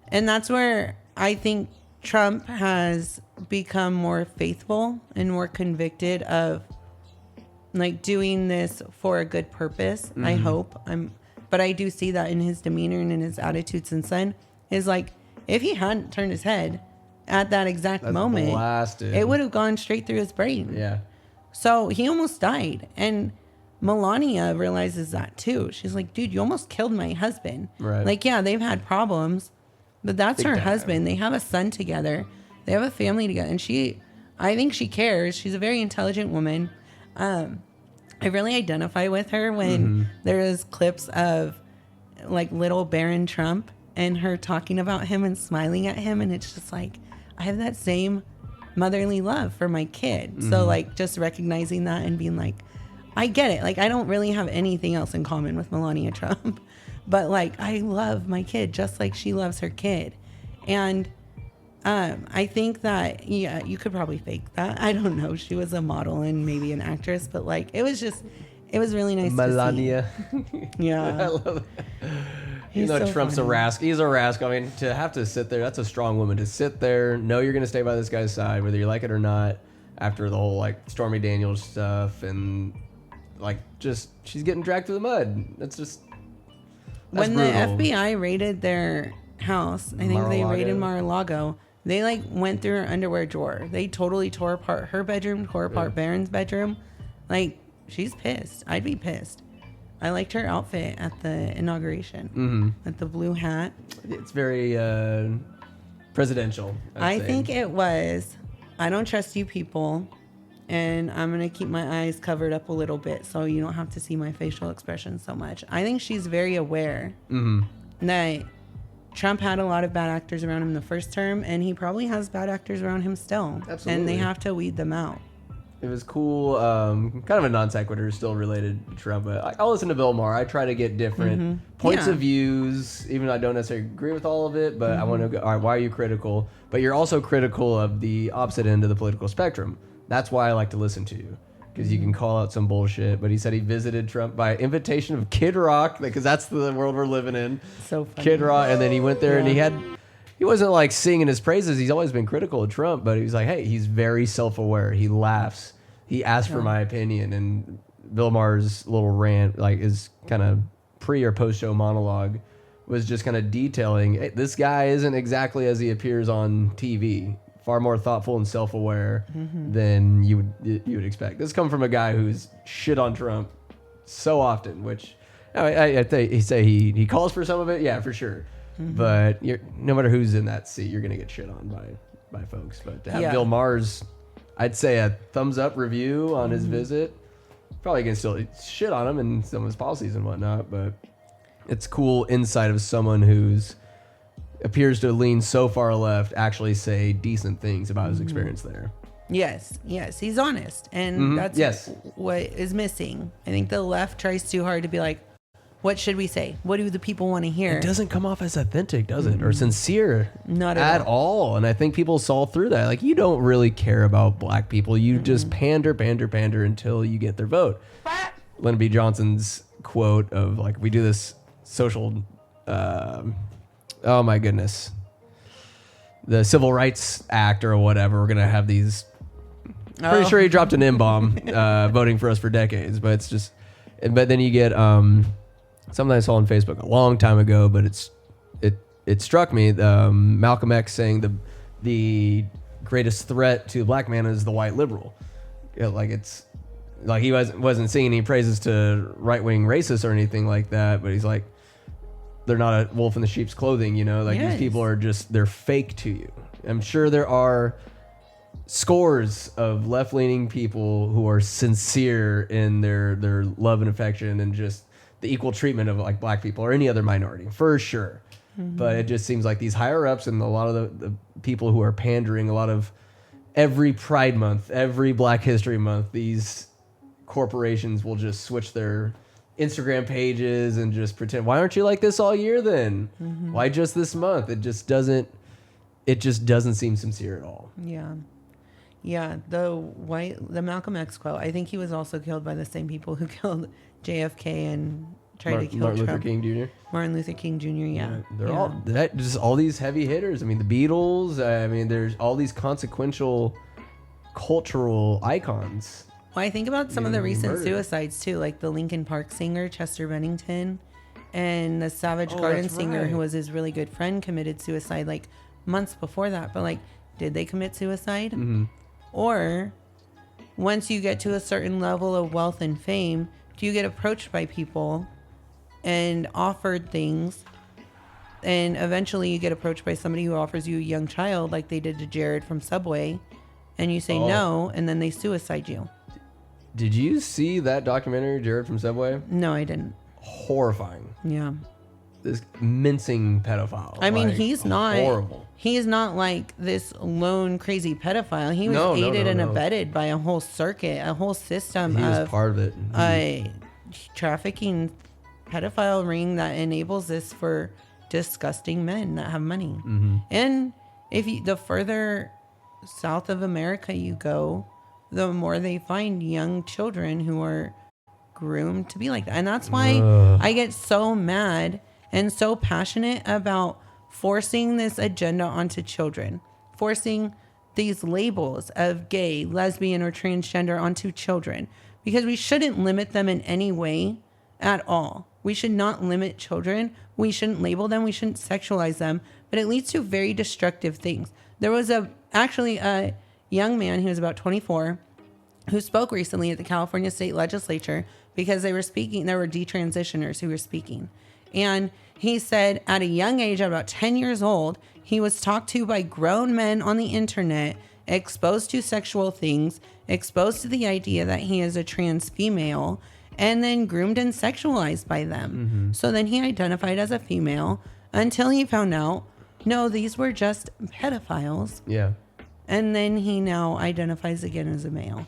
that's where I think Trump has become more faithful and more convicted of like doing this for a good purpose. Mm-hmm. I hope. But I do see that in his demeanor and in his attitude since then. Is like, if he hadn't turned his head at that exact moment, blasted. It would have gone straight through his brain. Yeah. So he almost died. And Melania realizes that too. She's like, dude, you almost killed my husband. Right. Like, yeah, they've had problems, but that's her husband. They have a son together. They have a family together. And I think she cares. She's a very intelligent woman. I really identify with her when there's clips of like little Baron Trump and her talking about him and smiling at him. And it's just like, I have that same motherly love for my kid. So like just recognizing that and being like, I get it. Like, I don't really have anything else in common with Melania Trump, but like, I love my kid just like she loves her kid. And I think that, yeah, you could probably fake that. I don't know. She was a model and maybe an actress, but like, it was really nice Melania. to see. Yeah. I love it. You know, so Trump's funny. A rascal. He's a rascal. I mean, to have to sit there, that's a strong woman. To sit there, know you're going to stay by this guy's side, whether you like it or not, after the whole, like, Stormy Daniels stuff, and, like, just, she's getting dragged through the mud. That's when brutal. The FBI raided their house, I think they raided Mar-a-Lago, they, like, went through her underwear drawer. They totally tore apart her bedroom, tore apart Barron's bedroom. Like, she's pissed. I'd be pissed. I liked her outfit at the inauguration, at the blue hat. It's very presidential. I think it was, I don't trust you people, and I'm going to keep my eyes covered up a little bit so you don't have to see my facial expression so much. I think she's very aware that Trump had a lot of bad actors around him the first term, and he probably has bad actors around him still. Absolutely. And they have to weed them out. It was cool. Kind of a non sequitur, still related to Trump. But I'll listen to Bill Maher. I try to get different points of views, even though I don't necessarily agree with all of it. But I want to go, all right, why are you critical? But you're also critical of the opposite end of the political spectrum. That's why I like to listen to you, because you can call out some bullshit. But he said he visited Trump by invitation of Kid Rock, because that's the world we're living in. So funny. Kid Rock. And then he went there and he wasn't like singing his praises. He's always been critical of Trump, but he was like, hey, he's very self-aware. He laughs. He asked for my opinion, and Bill Maher's little rant, like his kind of pre or post show monologue, was just kind of detailing, hey, this guy isn't exactly as he appears on TV. Far more thoughtful and self-aware than you would expect. This comes from a guy who's shit on Trump so often, which I think he calls for some of it, yeah, for sure. But no matter who's in that seat, you're gonna get shit on by folks. But to have Bill Maher's, I'd say, a thumbs up review on his visit, probably gonna still shit on him and some of his policies and whatnot, but it's cool insight of someone who's appears to lean so far left actually say decent things about his experience there. Yes, he's honest, and that's what is missing. I think the left tries too hard to be like, what should we say? What do the people want to hear? It doesn't come off as authentic, does it? Or sincere. Not at all. And I think people saw through that. Like, you don't really care about black people. You just pander until you get their vote. Lyndon B. Johnson's quote of, like, we do this social, oh my goodness, the Civil Rights Act or whatever. We're going to have these, pretty sure he dropped an M-bomb voting for us for decades. But it's just, but then you get, something I saw on Facebook a long time ago, but it struck me. Malcolm X saying the greatest threat to a black man is the white liberal. Like, it's like he wasn't singing any praises to right wing racists or anything like that, but he's like, they're not a wolf in the sheep's clothing, you know. Like, these people are just, they're fake to you. I'm sure there are scores of left-leaning people who are sincere in their love and affection and just the equal treatment of like black people or any other minority, for sure. But it just seems like these higher ups and a lot of the people who are pandering, a lot of every Pride Month, every Black History Month, these corporations will just switch their Instagram pages and just pretend, why aren't you like this all year then? Why just this month? It just doesn't seem sincere at all. Yeah, the Malcolm X quote, I think he was also killed by the same people who killed JFK and tried to kill Martin Trump. Martin Luther King Jr. Yeah. They're all these heavy hitters. I mean, the Beatles, I mean, there's all these consequential cultural icons. Well, I think about some of the recent suicides too, like the Linkin Park singer Chester Bennington and the Savage Garden singer who was his really good friend committed suicide like months before that. But like, did they commit suicide? Or once you get to a certain level of wealth and fame, do you get approached by people and offered things, and eventually you get approached by somebody who offers you a young child like they did to Jared from Subway, and you say no, and then they suicide you? Did you see that documentary, Jared from Subway? No, I didn't. Horrifying. Yeah. This mincing pedophile. I mean, he's not horrible. He's not like this lone crazy pedophile. He was aided and abetted by a whole circuit, a whole system he was part of it. A trafficking pedophile ring that enables this for disgusting men that have money. And the further south of America you go, the more they find young children who are groomed to be like that. And that's why I get so mad and so passionate about forcing this agenda onto children, forcing these labels of gay, lesbian, or transgender onto children, because we shouldn't limit them in any way at all. We should not limit children. We shouldn't label them. We shouldn't sexualize them, but it leads to very destructive things. There was actually a young man who was about 24 who spoke recently at the California State Legislature because they were speaking. There were detransitioners who were speaking. And he said at a young age, at about 10 years old, he was talked to by grown men on the internet, exposed to sexual things, exposed to the idea that he is a trans female, and then groomed and sexualized by them. So then he identified as a female until he found out, no, these were just pedophiles. Yeah. And then he now identifies again as a male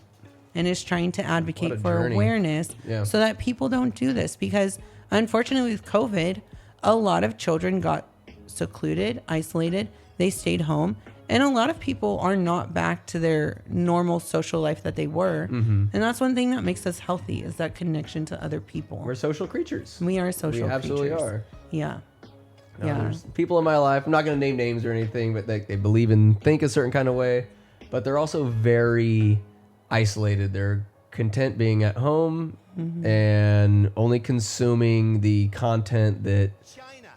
and is trying to advocate for awareness so that people don't do this. Because unfortunately with COVID, a lot of children got secluded, isolated, they stayed home. And a lot of people are not back to their normal social life that they were. And that's one thing that makes us healthy, is that connection to other people. We're social creatures. We are social creatures. We absolutely are. Yeah. There's people in my life, I'm not going to name names or anything, but they believe and think a certain kind of way. But they're also very isolated. They're content being at home and only consuming the content that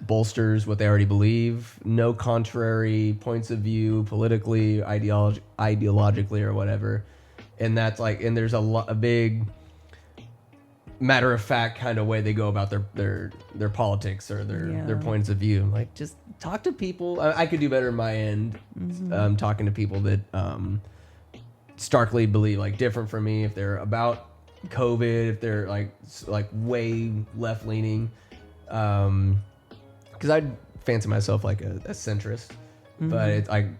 bolsters what they already believe. No contrary points of view, politically, ideologically, or whatever. And that's like, and there's a big matter of fact kind of way they go about their politics or their points of view. Like, just talk to people. I could do better in my end, talking to people that starkly believe like different from me. If they're about COVID, if they're like way left leaning, because I'd fancy myself like a centrist, but I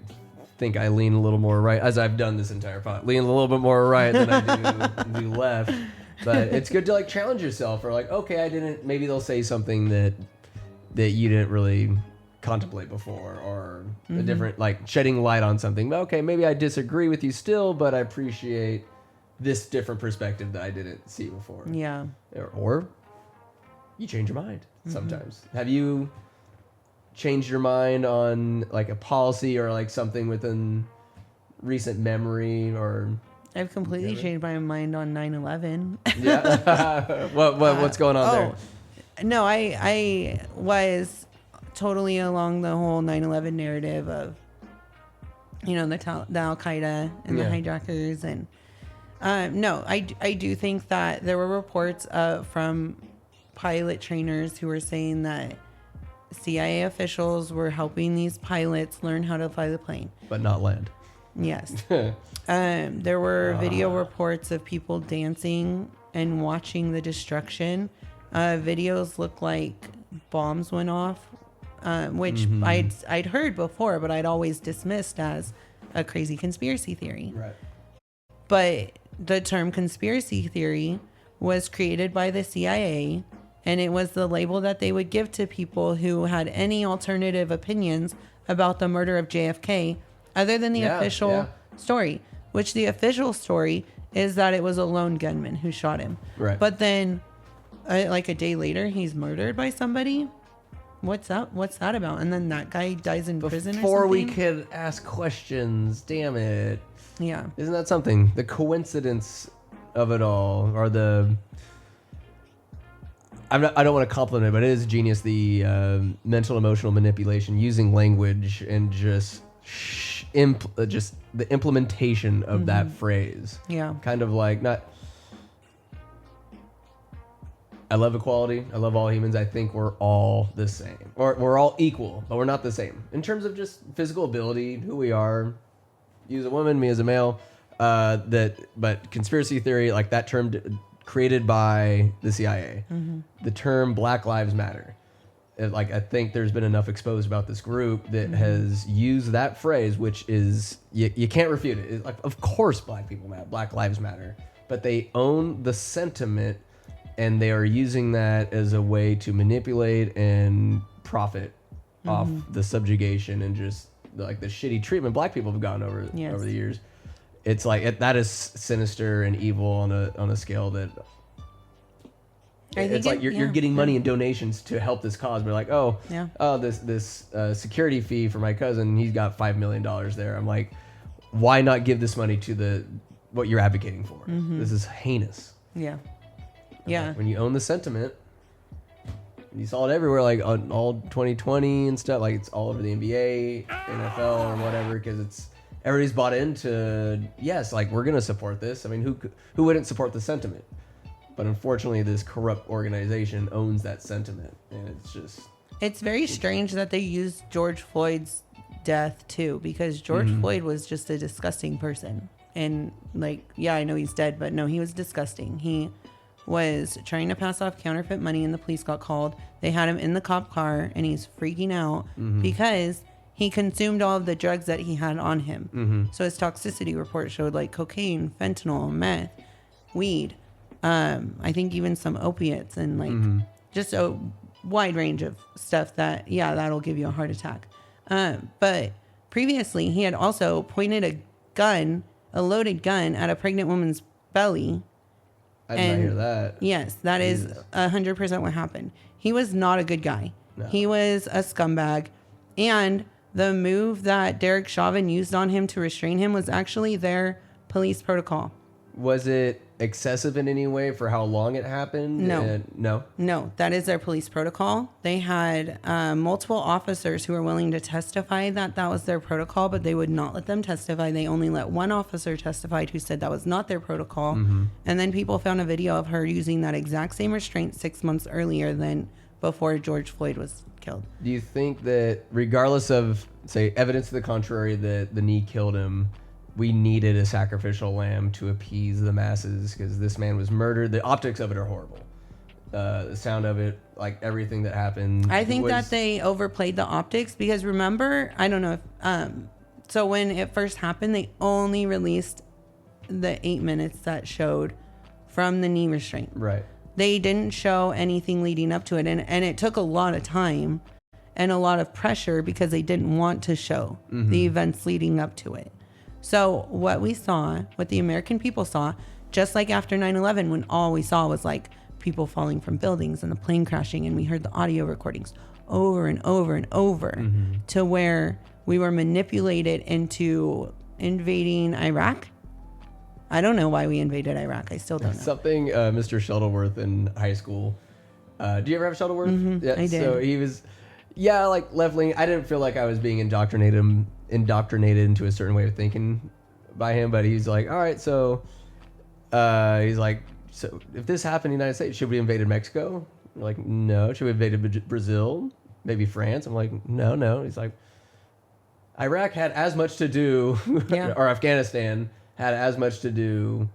think I lean a little more right, as I've done this entire pod. Lean a little bit more right than I do left. But it's good to like challenge yourself, or like, okay, maybe they'll say something that you didn't really contemplate before, or a different, like shedding light on something. But okay, maybe I disagree with you still, but I appreciate this different perspective that I didn't see before. Yeah. Or you change your mind sometimes. Have you changed your mind on like a policy or like something within recent memory? Or I've completely changed my mind on 9/11. Yeah. What's going on there? No, I was totally along the whole 9/11 narrative of, the Al Qaeda and the hijackers, and no, I do think that there were reports from pilot trainers who were saying that CIA officials were helping these pilots learn how to fly the plane, but not land. Yes. There were video reports of people dancing and watching the destruction. Videos look like bombs went off, which I'd heard before, but I'd always dismissed as a crazy conspiracy theory. Right. But the term conspiracy theory was created by the CIA, and it was the label that they would give to people who had any alternative opinions about the murder of JFK other than the official story, which the official story is that it was a lone gunman who shot him. Right. But then like a day later, he's murdered by somebody. What's that about? And then that guy dies in prison or something? Before we could ask questions, damn it. Yeah. Isn't that something? The coincidence of it all, or I don't want to compliment it, but it is genius, the mental emotional manipulation using language and just the implementation of that phrase. Yeah. Kind of like, I love equality. I love all humans. I think we're all the same. Or we're all equal, but we're not the same. In terms of just physical ability, who we are, you as a woman, me as a male, but conspiracy theory, like that term created by the CIA. The term Black Lives Matter. I think there's been enough exposed about this group that has used that phrase, which is, you can't refute it. Like, of course Black people matter, Black Lives Matter, but they own the sentiment, and they are using that as a way to manipulate and profit off the subjugation and just like the shitty treatment Black people have gotten over the years. It's like that is sinister and evil on a scale that it's like you're getting money and donations to help this cause. But like, this security fee for my cousin, he's got $5 million there. I'm like, why not give this money to what you're advocating for? This is heinous. Yeah. Yeah. Like when you own the sentiment, you saw it everywhere, like on all 2020 and stuff. Like it's all over the NBA, NFL, or whatever, because everybody's bought into, yes, like we're gonna support this. I mean, who wouldn't support the sentiment? But unfortunately, this corrupt organization owns that sentiment, and it's very strange that they used George Floyd's death too, because George Floyd was just a disgusting person. And like, yeah, I know he's dead, but no, he was disgusting. He was trying to pass off counterfeit money, and the police got called. They had him in the cop car, and he's freaking out because he consumed all of the drugs that he had on him. So his toxicity report showed like cocaine, fentanyl, meth, weed, I think even some opiates, and like just a wide range of stuff that'll give you a heart attack. But previously he had also pointed a loaded gun at a pregnant woman's belly. I did not hear that. Yes, that is 100% what happened. He was not a good guy. No. He was a scumbag. And the move that Derek Chauvin used on him to restrain him was actually their police protocol. Was it excessive in any way for how long it happened? No. No, that is their police protocol. They had multiple officers who were willing to testify that was their protocol, but they would not let them testify. They only let one officer testify who said that was not their protocol. And then people found a video of her using that exact same restraint 6 months earlier than before George Floyd was killed. Do you think that regardless of, say, evidence to the contrary that the knee killed him, we needed a sacrificial lamb to appease the masses because this man was murdered? The optics of it are horrible. The sound of it, like everything that happened. I think that they overplayed the optics because remember, I don't know if, so when it first happened, they only released the 8 minutes that showed from the knee restraint. Right. They didn't show anything leading up to it. And it took a lot of time and a lot of pressure because they didn't want to show the events leading up to it. So what the American people saw, just like after 9/11, when all we saw was like people falling from buildings and the plane crashing, and we heard the audio recordings over and over and over to where we were manipulated into invading Iraq. I don't know why we invaded Iraq. I still don't know. Something Mr. Shuttleworth in high school. Do you ever have Shuttleworth? Yeah, I did. So he was, like left-leaning. I didn't feel like I was being indoctrinated into a certain way of thinking by him, but he's like, all right, so he's like, so if this happened in the United States, should we invaded Mexico? We're like, no. Should we invaded Brazil? Maybe France? I'm like, no. He's like, Iraq had as much to do, or Afghanistan had as much to do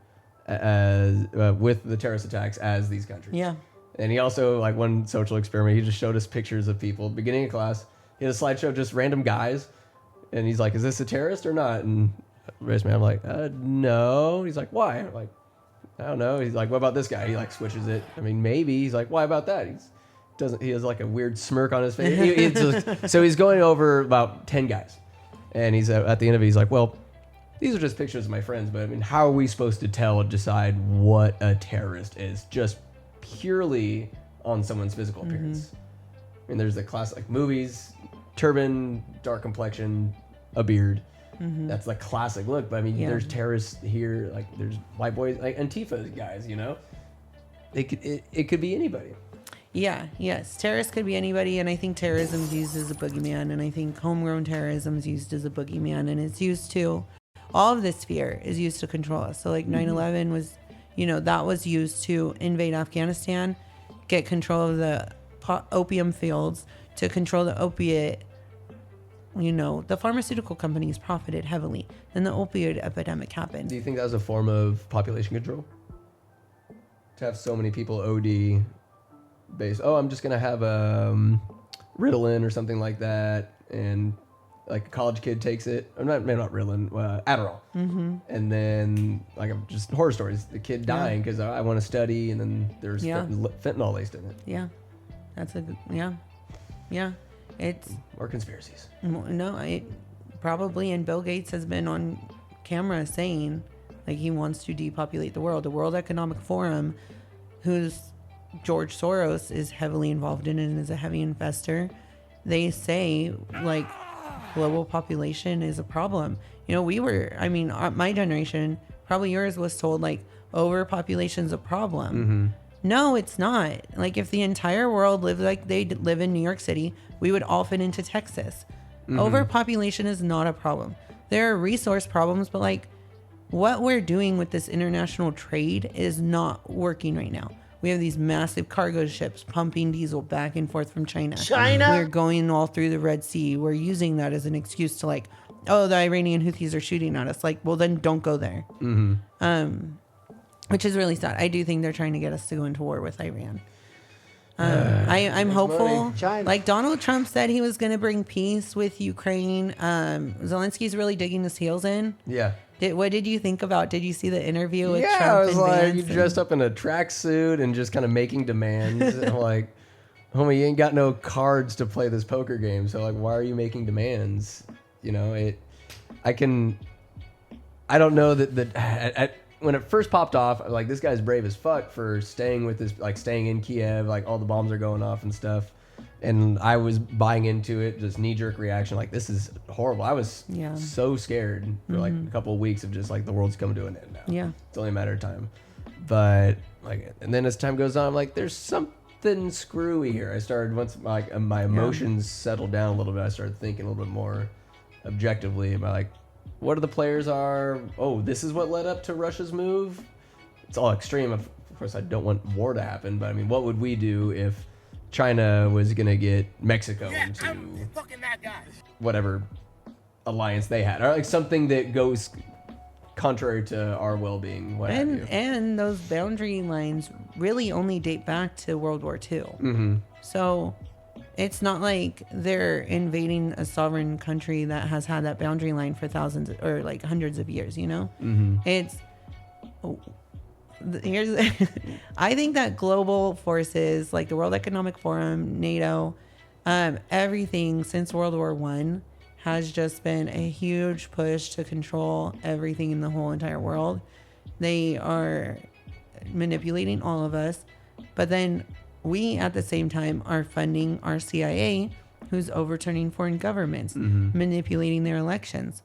as with the terrorist attacks as these countries. Yeah. And he also, like, one social experiment, he just showed us pictures of people beginning of class. He had a slideshow of just random guys, and he's like, "Is this a terrorist or not?" And raised me. I'm like, "No." He's like, "Why?" I'm like, "I don't know." He's like, "What about this guy?" He like switches it. I mean, maybe. He's like, "Why about that?" He has like a weird smirk on his face. So he's going over about 10 guys, and he's at the end of it. He's like, "Well, these are just pictures of my friends, but I mean, how are we supposed to tell or decide what a terrorist is just purely on someone's physical appearance?" I mean, there's the classic like movies, turban, dark complexion, a beard. That's the classic look. But I mean, there's terrorists here. Like there's white boys, like Antifa guys. You know, it could be anybody. Yeah. Yes. Terrorists could be anybody, and I think terrorism is used as a boogeyman, and I think homegrown terrorism is used as a boogeyman, and it's used to all of this fear is used to control us. So like 9/11 was, that was used to invade Afghanistan, get control of the opium fields, to control the opiate. The pharmaceutical companies profited heavily. Then the opioid epidemic happened. Do you think that was a form of population control? To have so many people OD based, I'm just going to have Ritalin or something like that. And like a college kid takes it. Maybe not Ritalin, Adderall. And then like just horror stories. The kid dying because I want to study, and then there's fentanyl laced in it. Yeah. That's a good, yeah. It's or conspiracies. No, probably. And Bill Gates has been on camera saying like he wants to depopulate the world. The World Economic Forum, whose George Soros is heavily involved in and is a heavy investor, they say like global population is a problem. My generation, probably yours, was told like overpopulation is a problem. No, it's not. Like if the entire world lived like they live in New York City, we would all fit into Texas. Overpopulation is not a problem. There are resource problems, but like what we're doing with this international trade is not working right now. We have these massive cargo ships pumping diesel back and forth from China. We're going all through the Red Sea. We're using that as an excuse to like, the Iranian Houthis are shooting at us. Like, well, then don't go there. Which is really sad. I do think they're trying to get us to go into war with Iran. I'm hopeful. Like Donald Trump said he was going to bring peace with Ukraine. Zelensky's really digging his heels in. Yeah. What did you think about? Did you see the interview with Trump? I was like, you dressed up in a tracksuit and just kind of making demands. And I'm like, homie, you ain't got no cards to play this poker game. So like, why are you making demands? I don't know that when it first popped off, like this guy's brave as fuck for staying in Kiev, like all the bombs are going off and stuff. And I was buying into it, just knee-jerk reaction, like this is horrible. I was so scared for like a couple of weeks of just like the world's coming to an end now. Yeah. It's only a matter of time. But like, and then as time goes on, I'm like, there's something screwy here. I started, once like my emotions settled down a little bit, I started thinking a little bit more objectively about like, what are the players are? Oh, this is what led up to Russia's move. It's all extreme. Of course, I don't want war to happen, but I mean, what would we do if China was going to get Mexico into whatever alliance they had, or like something that goes contrary to our well-being, what have you. And those boundary lines really only date back to World War II. So it's not like they're invading a sovereign country that has had that boundary line for thousands or like hundreds of years, It's I think that global forces like the World Economic Forum, NATO, everything since World War I has just been a huge push to control everything in the whole entire world. They are manipulating all of us, but then we at the same time are funding our CIA, who's overturning foreign governments, manipulating their elections.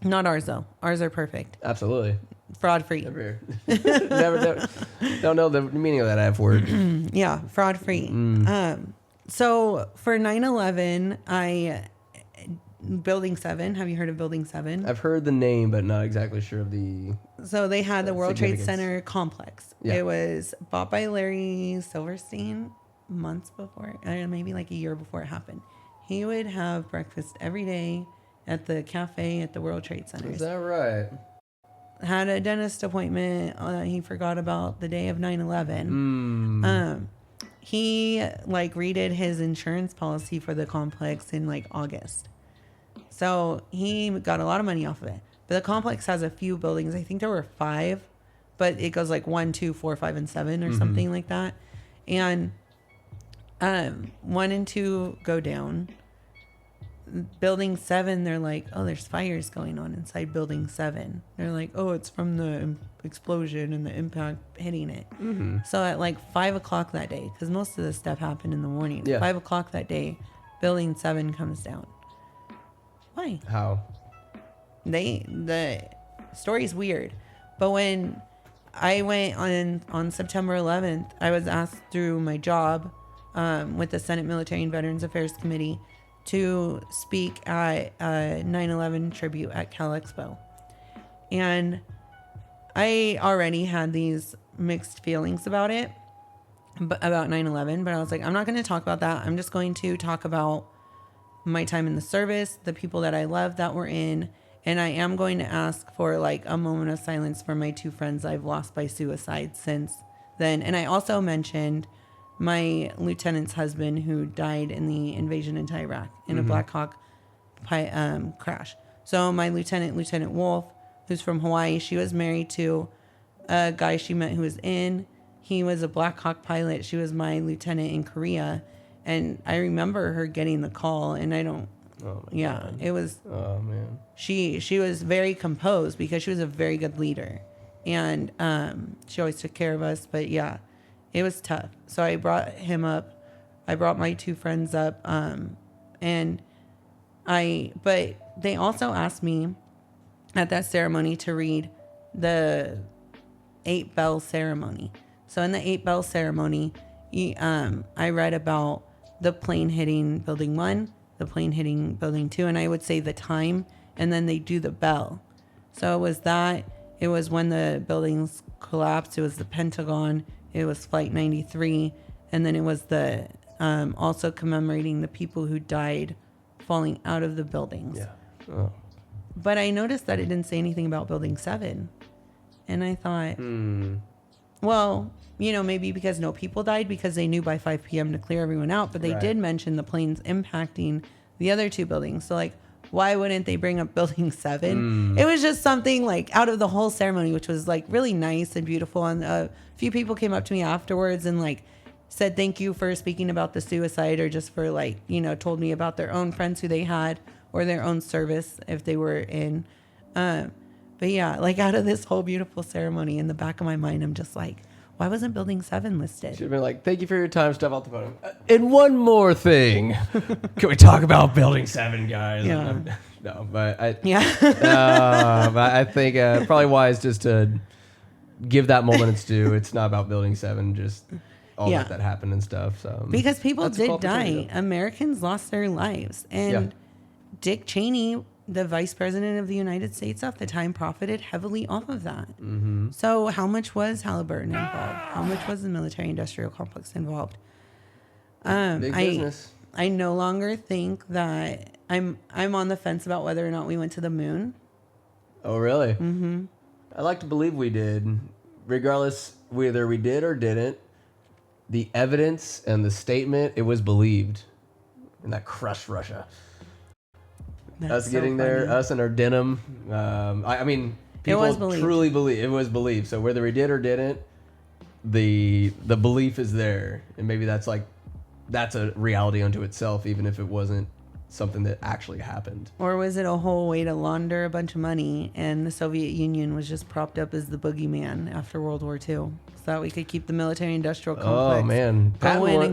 Not ours though. Ours are perfect. Absolutely. Fraud free. Never don't know the meaning of that F word. Yeah, fraud free. So for 9/11, Building 7. Have you heard of Building 7? I've heard the name, but not exactly sure of the. So they had the World Trade Center complex. Yeah. It was bought by Larry Silverstein months before, maybe like a year before it happened. He would have breakfast every day at the cafe at the World Trade Center. Is that right? Had a dentist appointment. He forgot about the day of 9/11. He like redid his insurance policy for the complex in like August. So he got a lot of money off of it. But the complex has a few buildings. I think there were 5, but it goes like 1, 2, 4, 5, and 7 or something like that. And 1 and 2 go down. Building 7, they're like, oh, there's fires going on inside building 7. They're like, oh, it's from the explosion and the impact hitting it. So at like 5 o'clock that day, because most of this stuff happened in the morning. 5 o'clock that day, building 7 comes down. Why? How? The story's weird, but when I went on September 11th, I was asked through my job with the Senate Military and Veterans Affairs Committee to speak at a 9/11 tribute at Cal Expo. And I already had these mixed feelings about it, about 9/11, but I was like, I'm not going to talk about that. I'm just going to talk about my time in the service, the people that I love that were in, and I am going to ask for like a moment of silence for my 2 friends I've lost by suicide since then. And I also mentioned my lieutenant's husband who died in the invasion into Iraq in a Black Hawk crash. So my Lieutenant Wolf, who's from Hawaii, she was married to a guy she met who was in. He was a Black Hawk pilot. She was my lieutenant in Korea. And I remember her getting the call, and I don't. Oh my God. It was. Oh man. She was very composed because she was a very good leader, and she always took care of us. But yeah, it was tough. So I brought him up. I brought my 2 friends up, but they also asked me at that ceremony to read the 8 bell ceremony. So in the 8 bell ceremony, I read about the plane hitting building 1, the plane hitting building 2, and I would say the time, and then they do the bell. So it was that. It was when the buildings collapsed. It was the Pentagon. It was Flight 93, and then it was the also commemorating the people who died falling out of the buildings. Yeah. Oh. But I noticed that it didn't say anything about building 7, and I thought, well, maybe because no people died because they knew by 5 p.m. to clear everyone out. But they did mention the planes impacting the other 2 buildings. So, like, why wouldn't they bring up building 7? It was just something, like, out of the whole ceremony, which was, like, really nice and beautiful. And a few people came up to me afterwards and, like, said thank you for speaking about the suicide, or just for, like, told me about their own friends who they had or their own service if they were in. But, yeah, like, out of this whole beautiful ceremony, in the back of my mind, I'm just like, why wasn't building 7 listed? Should have been like, thank you for your time, stuff out the podium. And one more thing. Can we talk about building 7, guys? Yeah. No, but I think probably wise just to give that moment its due. It's not about building 7, just all that happened and stuff. So because people did die. Americans lost their lives. And Dick Cheney, the vice president of the United States at the time, profited heavily off of that. So how much was Halliburton involved? How much was the military industrial complex involved? Big business. I no longer think that I'm on the fence about whether or not we went to the moon. Oh, really? Mm-hmm. I like to believe we did. Regardless whether we did or didn't, the evidence and the statement, it was believed. And that crushed Russia. That's us getting there, us and our denim. I mean, people truly believe it was believed. So whether we did or didn't, the belief is there, and maybe that's a reality unto itself, even if it wasn't something that actually happened. Or was it a whole way to launder a bunch of money, and the Soviet Union was just propped up as the boogeyman after World War II, so that we could keep the military-industrial complex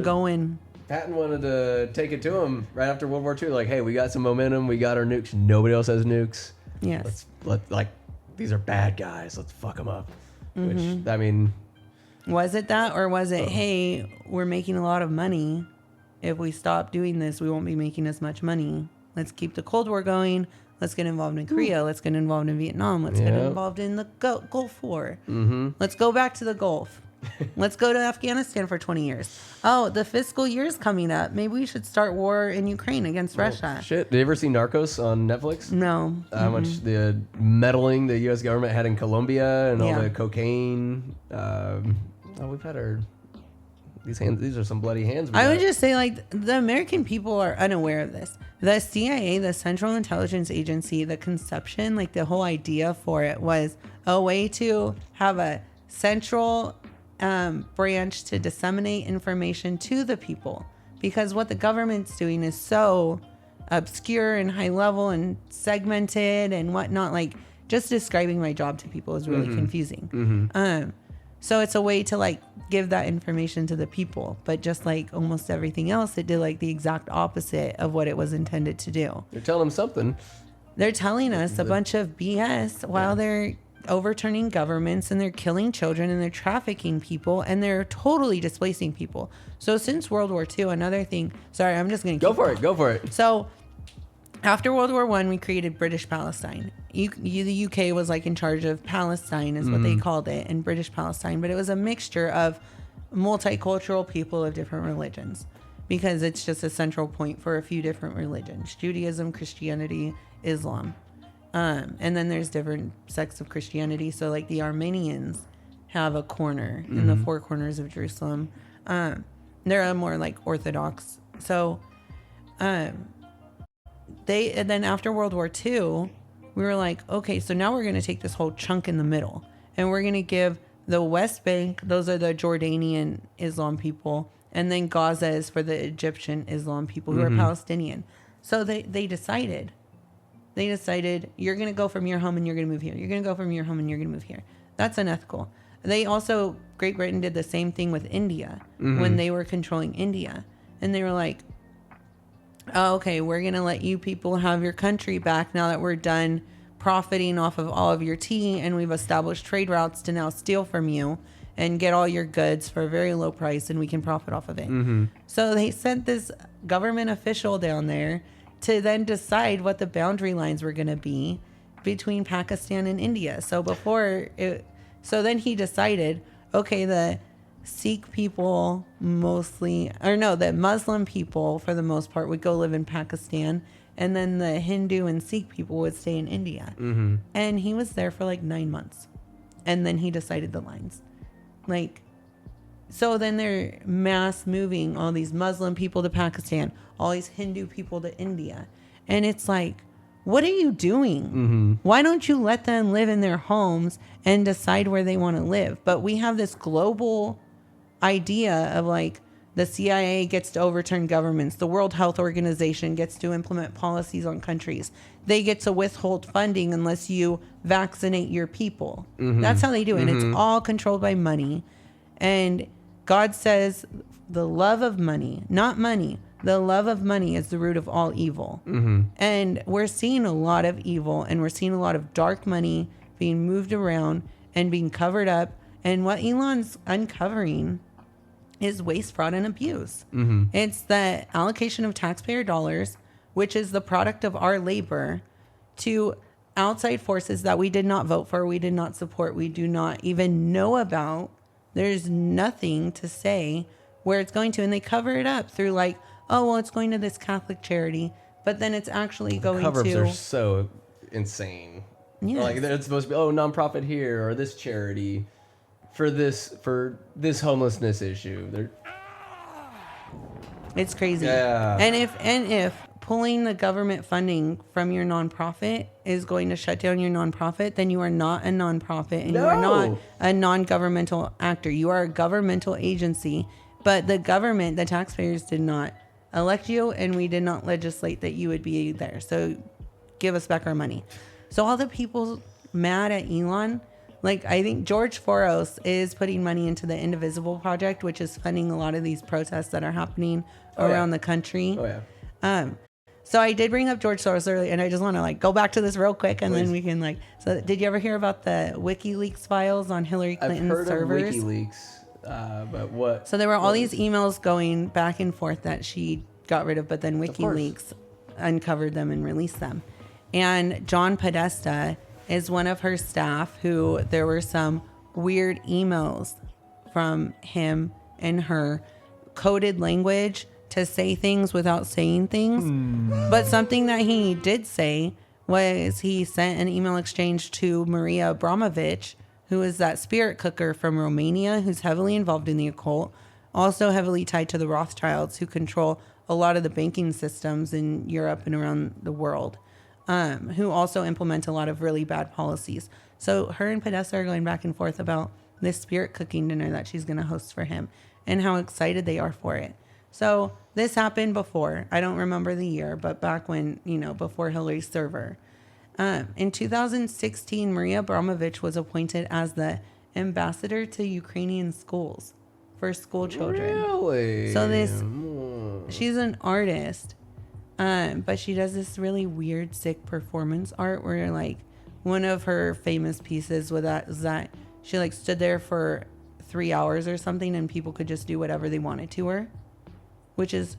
going. Patton wanted to take it to him right after World War II. Like, hey, we got some momentum. We got our nukes. Nobody else has nukes. Yes. These are bad guys. Let's fuck them up. Which, I mean... Was it that, or was it, hey, we're making a lot of money. If we stop doing this, we won't be making as much money. Let's keep the Cold War going. Let's get involved in Korea. Let's get involved in Vietnam. Let's get involved in the Gulf War. Let's go back to the Gulf. Let's go to Afghanistan for 20 years. Oh, the fiscal year's coming up. Maybe we should start war in Ukraine against Russia. Shit. Did you ever see Narcos on Netflix? No. How much the meddling the U.S. government had in Colombia and all the cocaine. We've had these hands. These are some bloody hands. I would just say, like, the American people are unaware of this. The CIA, the Central Intelligence Agency, the conception, like the whole idea for it was a way to have a central branch to disseminate information to the people, because what the government's doing is so obscure and high level and segmented and whatnot. Like, just describing my job to people is really confusing. So it's a way to like give that information to the people, but just like almost everything else, it did like the exact opposite of what it was intended to do. You're telling them something. They're telling us a bunch of BS while they're overturning governments, and they're killing children, and they're trafficking people, and they're totally displacing people. So since World War II, another thing, sorry, I'm just going to Go for it. So after World War I, we created British Palestine. The UK was like in charge of Palestine is what they called it, and British Palestine. But it was a mixture of multicultural people of different religions, because it's just a central point for a few different religions: Judaism, Christianity, Islam. And then there's different sects of Christianity. So like the Armenians have a corner in the four corners of Jerusalem. They're more like Orthodox. So and then after World War II, we were like, okay, so now we're going to take this whole chunk in the middle, and we're going to give the West Bank, those are the Jordanian Islam people, and then Gaza is for the Egyptian Islam people who are Palestinian. So they decided, you're going to go from your home and you're going to move here. You're going to go from your home and you're going to move here. That's unethical. They also, Great Britain did the same thing with India when they were controlling India. And they were like, oh, okay, we're going to let you people have your country back now that we're done profiting off of all of your tea, and we've established trade routes to now steal from you and get all your goods for a very low price, and we can profit off of it. So they sent this government official down there to then decide what the boundary lines were going to be between Pakistan and India. So then he decided, okay, the Sikh people the Muslim people for the most part would go live in Pakistan, and then the Hindu and Sikh people would stay in India. And he was there for like 9 months, and then he decided the lines. Like, so then they're mass moving all these Muslim people to Pakistan, all these Hindu people to India, and it's like, what are you doing? Why don't you let them live in their homes and decide where they want to live? But we have this global idea of like, the CIA gets to overturn governments. The World Health Organization gets to implement policies on countries. They get to withhold funding unless you vaccinate your people. That's how they do it. And it's all controlled by money. And God says the love of money, not money, the love of money is the root of all evil. And we're seeing a lot of evil, and we're seeing a lot of dark money being moved around and being covered up. And what Elon's uncovering is waste, fraud, and abuse. It's the allocation of taxpayer dollars, which is the product of our labor, to outside forces that we did not vote for, we did not support, we do not even know about. There's nothing to say where it's going to, and they cover it up through like, oh, well, it's going to this Catholic charity, but then it's actually going to... Cover-ups are so insane. Yes. Like, it's supposed to be, nonprofit here, or this charity for this homelessness issue. It's crazy. Yeah. And if pulling the government funding from your nonprofit is going to shut down your nonprofit, then you are not a nonprofit, and you are not a non-governmental actor. You are a governmental agency, but the government, the taxpayers, did not elect you, and we did not legislate that you would be there. So give us back our money. So all the people mad at Elon, like, I think George Soros is putting money into the Indivisible Project, which is funding a lot of these protests that are happening around the country. So I did bring up George Soros earlier, and I just want to like go back to this real quick, and then we can like. So did you ever hear about the WikiLeaks files on Hillary Clinton's I've heard servers? of WikiLeaks, but what? So there were all these emails going back and forth that she got rid of, but then WikiLeaks uncovered them and released them. And John Podesta is one of her staff who there were some weird emails from him and her coded language to say things without saying things. But something that he did say was he sent an email exchange to Maria Abramovich, who is that spirit cooker from Romania, who's heavily involved in the occult, also heavily tied to the Rothschilds, who control a lot of the banking systems in Europe and around the world, who also implement a lot of really bad policies. So her and Podesta are going back and forth about this spirit cooking dinner that she's going to host for him and how excited they are for it. So this happened before. I don't remember the year, but back when, before Hillary's server. In 2016, Maria Abramovich was appointed as the ambassador to Ukrainian schools for school children. Really? So she's an artist, but she does this really weird, sick performance art where like one of her famous pieces was that she like stood there for 3 hours or something and people could just do whatever they wanted to her, which is,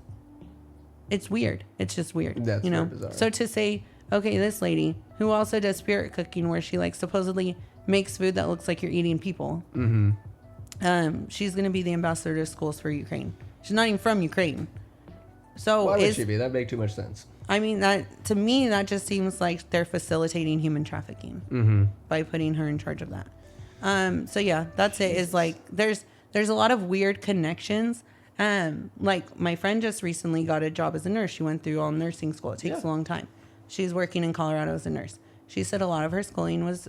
it's weird. It's just weird. That's very bizarre. So to say, okay, this lady who also does spirit cooking where she like supposedly makes food that looks like you're eating people. She's going to be the ambassador to schools for Ukraine. She's not even from Ukraine. So why would she be? That make too much sense. I mean, that to me, that just seems like they're facilitating human trafficking by putting her in charge of that. So yeah, that's it. Is like there's a lot of weird connections. Like my friend just recently got a job as a nurse. She went through all nursing school. It takes a long time. She's working in Colorado as a nurse. She said a lot of her schooling was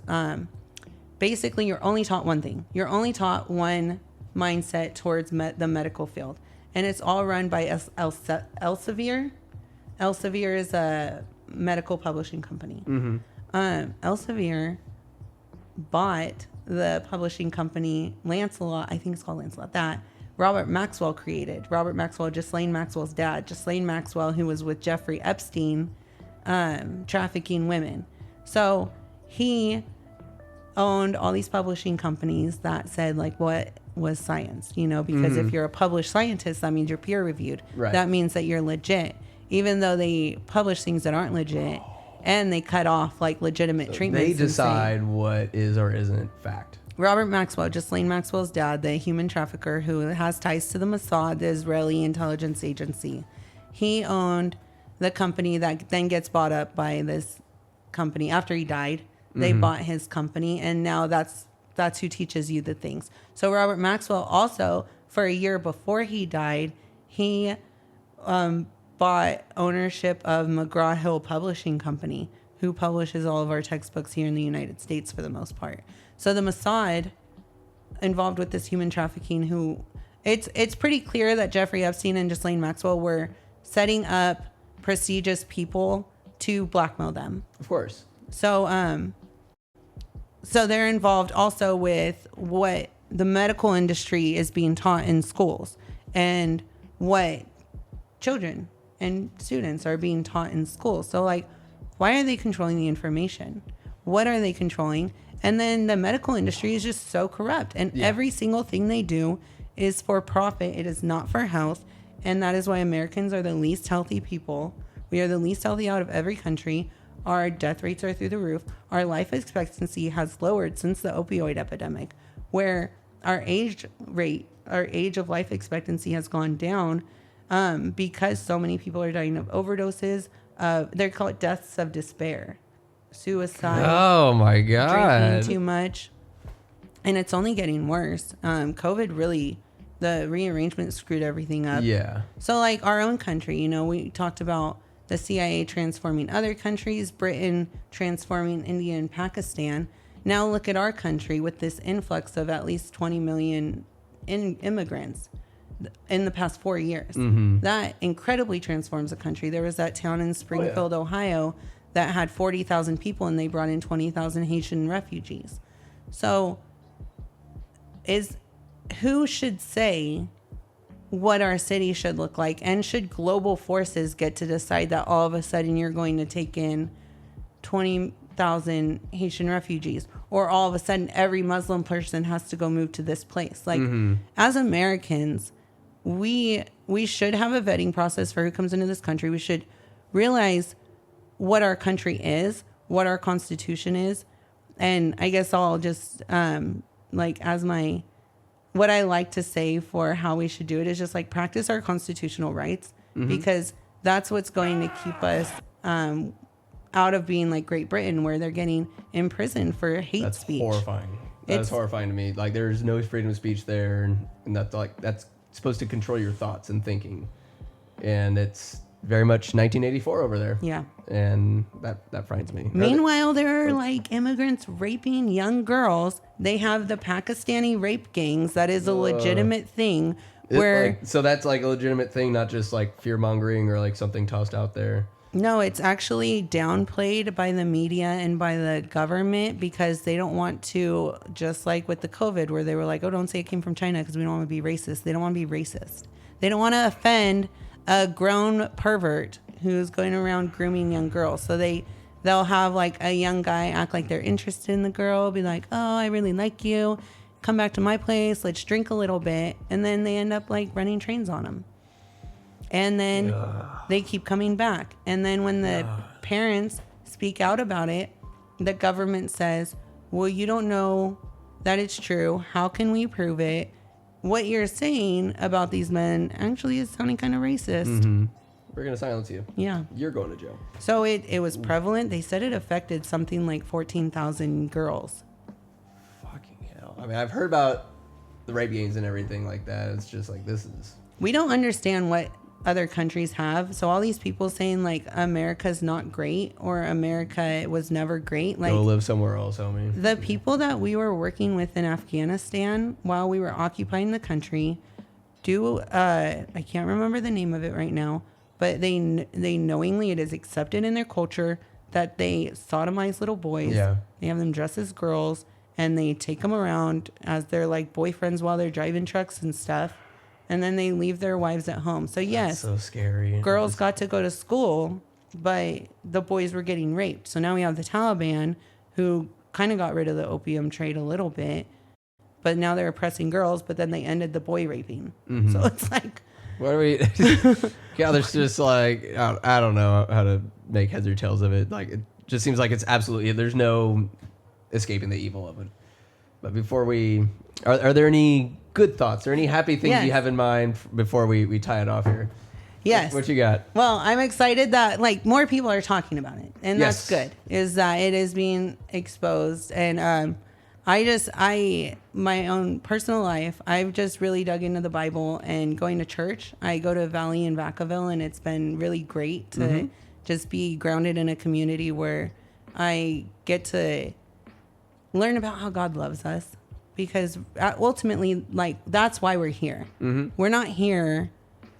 basically you're only taught one thing. You're only taught one mindset towards the medical field. And it's all run by Elsevier. Elsevier is a medical publishing company. Elsevier bought the publishing company Lancelot, I think it's called Lancelot, that Robert Maxwell created. Robert Maxwell, Ghislaine Maxwell's dad. Ghislaine Maxwell, who was with Jeffrey Epstein, trafficking women. So he owned all these publishing companies that said like what was science, because if you're a published scientist, that means you're peer reviewed. Right. That means that you're legit, even though they publish things that aren't legit and they cut off like legitimate treatments. They decide what is or isn't fact. Robert Maxwell, Ghislaine Maxwell's dad, the human trafficker who has ties to the Mossad, the Israeli intelligence agency. He owned the company that then gets bought up by this company. After he died, they bought his company, and now that's who teaches you the things. So Robert Maxwell also, for a year before he died, he bought ownership of McGraw-Hill Publishing Company, who publishes all of our textbooks here in the United States for the most part. So the Mossad involved with this human trafficking, who it's pretty clear that Jeffrey Epstein and Ghislaine Maxwell were setting up prestigious people to blackmail them. Of course. So so they're involved also with what the medical industry is being taught in schools and what children and students are being taught in schools. So like, why are they controlling the information? What are they controlling? And then the medical industry is just so corrupt, and every single thing they do is for profit. It is not for health. And that is why Americans are the least healthy people. We are the least healthy out of every country. Our death rates are through the roof. Our life expectancy has lowered since the opioid epidemic, where our age of life expectancy has gone down because so many people are dying of overdoses. They're called deaths of despair, suicide. Oh my God. Drinking too much. And it's only getting worse. COVID really, the rearrangement screwed everything up. Yeah. So like our own country, we talked about the CIA transforming other countries, Britain transforming India and Pakistan. Now look at our country with this influx of at least 20 million immigrants in the past 4 years. That incredibly transforms a country. There was that town in Springfield, Ohio that had 40,000 people and they brought in 20,000 Haitian refugees. So who should say what our city should look like, and should global forces get to decide that all of a sudden you're going to take in 20,000 Haitian refugees, or all of a sudden every Muslim person has to go move to this place? Like as Americans, we should have a vetting process for who comes into this country. We should realize what our country is, what our Constitution is. And I guess I'll just, like as my what I like to say for how we should do it is just like practice our constitutional rights, because that's what's going to keep us out of being like Great Britain, where they're getting imprisoned for hate speech. That's horrifying. That's horrifying to me. Like, there's no freedom of speech there, and that's supposed to control your thoughts and thinking, and it's very much 1984 over there. Yeah. And that frightens me. Meanwhile, there are like immigrants raping young girls. They have the Pakistani rape gangs. That is a legitimate thing. So that's like a legitimate thing, not just like fear mongering or like something tossed out there. No, it's actually downplayed by the media and by the government, because they don't want to, just like with the COVID, where they were like, oh, don't say it came from China because we don't want to be racist. They don't want to be racist. They don't want to offend a grown pervert who's going around grooming young girls. So they'll have like a young guy act like they're interested in the girl, be like, oh, I really like you. Come back to my place. Let's drink a little bit. And then they end up like running trains on them. And then they keep coming back. And then when the parents speak out about it, the government says, well, you don't know that it's true. How can we prove it? What you're saying about these men actually is sounding kind of racist. We're going to silence you. Yeah. You're going to jail. So it was prevalent. They said it affected something like 14,000 girls. Fucking hell. I mean, I've heard about the rape gangs and everything like that. It's just like, this is... We don't understand what other countries have. So all these people saying like America's not great or America was never great. Like, go live somewhere else, homie. The people that we were working with in Afghanistan while we were occupying the country I can't remember the name of it right now, but they knowingly, it is accepted in their culture that they sodomize little boys. Yeah. They have them dress as girls and they take them around as their like boyfriends while they're driving trucks and stuff. And then they leave their wives at home. So yes, that's so scary. Girls got to go to school, but the boys were getting raped. So now we have the Taliban, who kind of got rid of the opium trade a little bit, but now they're oppressing girls. But then they ended the boy raping. So it's like, what are we? Yeah, there's just like I don't know how to make heads or tails of it. Like, it just seems like it's absolutely, there's no escaping the evil of it. But before we, are there any good thoughts or any happy things you have in mind before we tie it off here? Yes. What you got? Well, I'm excited that like more people are talking about it, and that's good. Is that it is being exposed, and my own personal life, I've just really dug into the Bible and going to church. I go to Valley in Vacaville, and it's been really great to just be grounded in a community where I get to learn about how God loves us. Because ultimately, like, that's why we're here. We're not here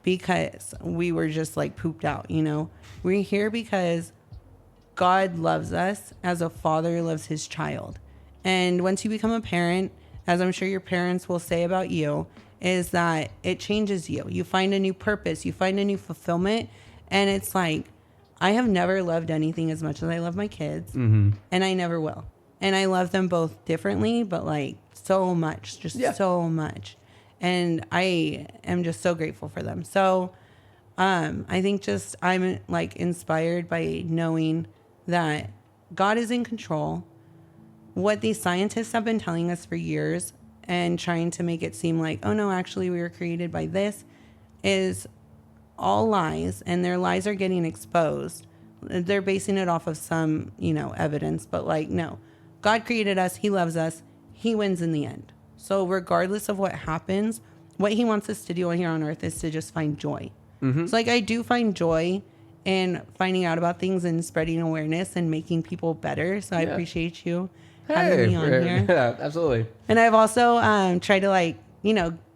because we were just like pooped out, you know. We're here because God loves us as a father loves his child. And once you become a parent, as I'm sure your parents will say about you, is that it changes you. You find a new purpose. You find a new fulfillment. And it's like, I have never loved anything as much as I love my kids. And I never will. And I love them both differently, but like so much, so much. And I am just so grateful for them. So I think just I'm like inspired by knowing that God is in control. What these scientists have been telling us for years and trying to make it seem like, oh no, actually we were created by this, is all lies, and their lies are getting exposed. They're basing it off of some, evidence, but like, no. God created us. He loves us. He wins in the end. So regardless of what happens, what he wants us to do here on earth is to just find joy. So like I do find joy in finding out about things and spreading awareness and making people better. So I appreciate you having me on here. Yeah, absolutely. And I've also tried to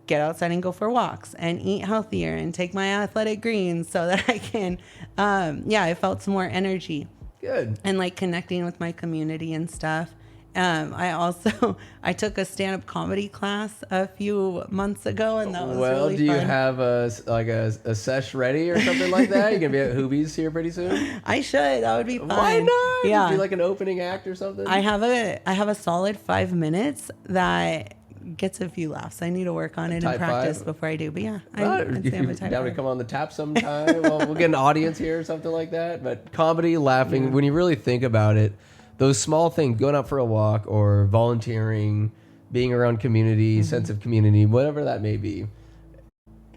get outside and go for walks and eat healthier and take my athletic greens so that I can, I felt some more energy. Good. And like connecting with my community and stuff. I took a stand-up comedy class a few months ago, and that was really fun. Well, do you have a sesh ready or something like that? You gonna be at Hoobies here pretty soon? I should. That would be fun. Why not? Yeah. Do like an opening act or something? I have a solid 5 minutes that gets a few laughs. I need to work on it and practice before I do. But yeah, I'd say I'm a type down to come on the tap sometime. Well, we'll get an audience here or something like that. But comedy, laughing, when you really think about it, those small things, going out for a walk or volunteering, being around community, sense of community, whatever that may be.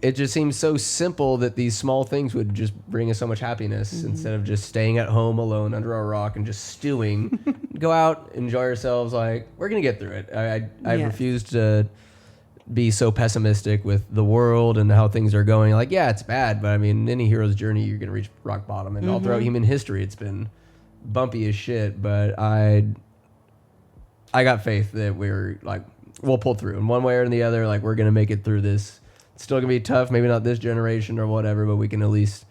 It just seems so simple that these small things would just bring us so much happiness instead of just staying at home alone under a rock and just stewing. Go out, enjoy ourselves. Like, we're going to get through it. I refuse to be so pessimistic with the world and how things are going. Like, yeah, it's bad, but I mean, any hero's journey, you're going to reach rock bottom. And all throughout human history, it's been bumpy as shit. But I got faith that we'll pull through in one way or the other. Like, we're going to make it through this. It's still going to be tough. Maybe not this generation or whatever, but we can at least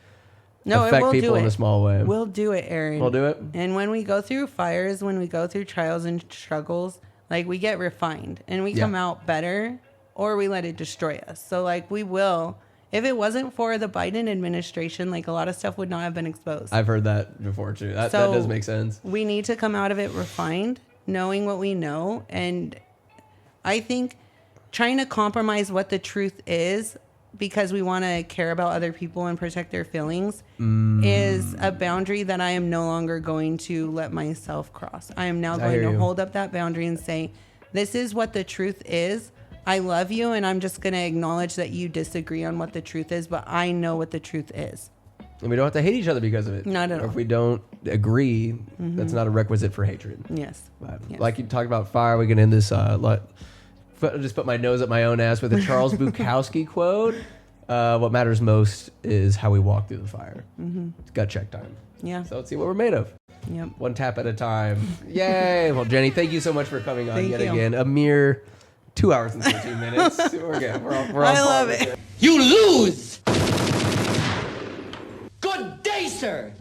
affect people in a small way. We'll do it, Aaron. We'll do it. And when we go through fires, when we go through trials and struggles, like, we get refined and we come out better, or we let it destroy us. So, like, we will. If it wasn't for the Biden administration, like, a lot of stuff would not have been exposed. I've heard that before, too. That does make sense. We need to come out of it refined, knowing what we know. And I think trying to compromise what the truth is because we want to care about other people and protect their feelings is a boundary that I am no longer going to let myself cross. I am now going to hold up that boundary and say, this is what the truth is. I love you, and I'm just going to acknowledge that you disagree on what the truth is, but I know what the truth is. And we don't have to hate each other because of it. Not at all. Or if we don't agree, that's not a requisite for hatred. Yes. But like you talked about fire, we can end this. Just put my nose up my own ass with a Charles Bukowski quote. What matters most is how we walk through the fire. It's gut check time. Yeah. So let's see what we're made of. Yep. One tap at a time. Yay. Well, Jenny, thank you so much for coming on Thank you. again. A mere 2 hours and 13 minutes. We're good. We're I love it. You lose! Good day, sir!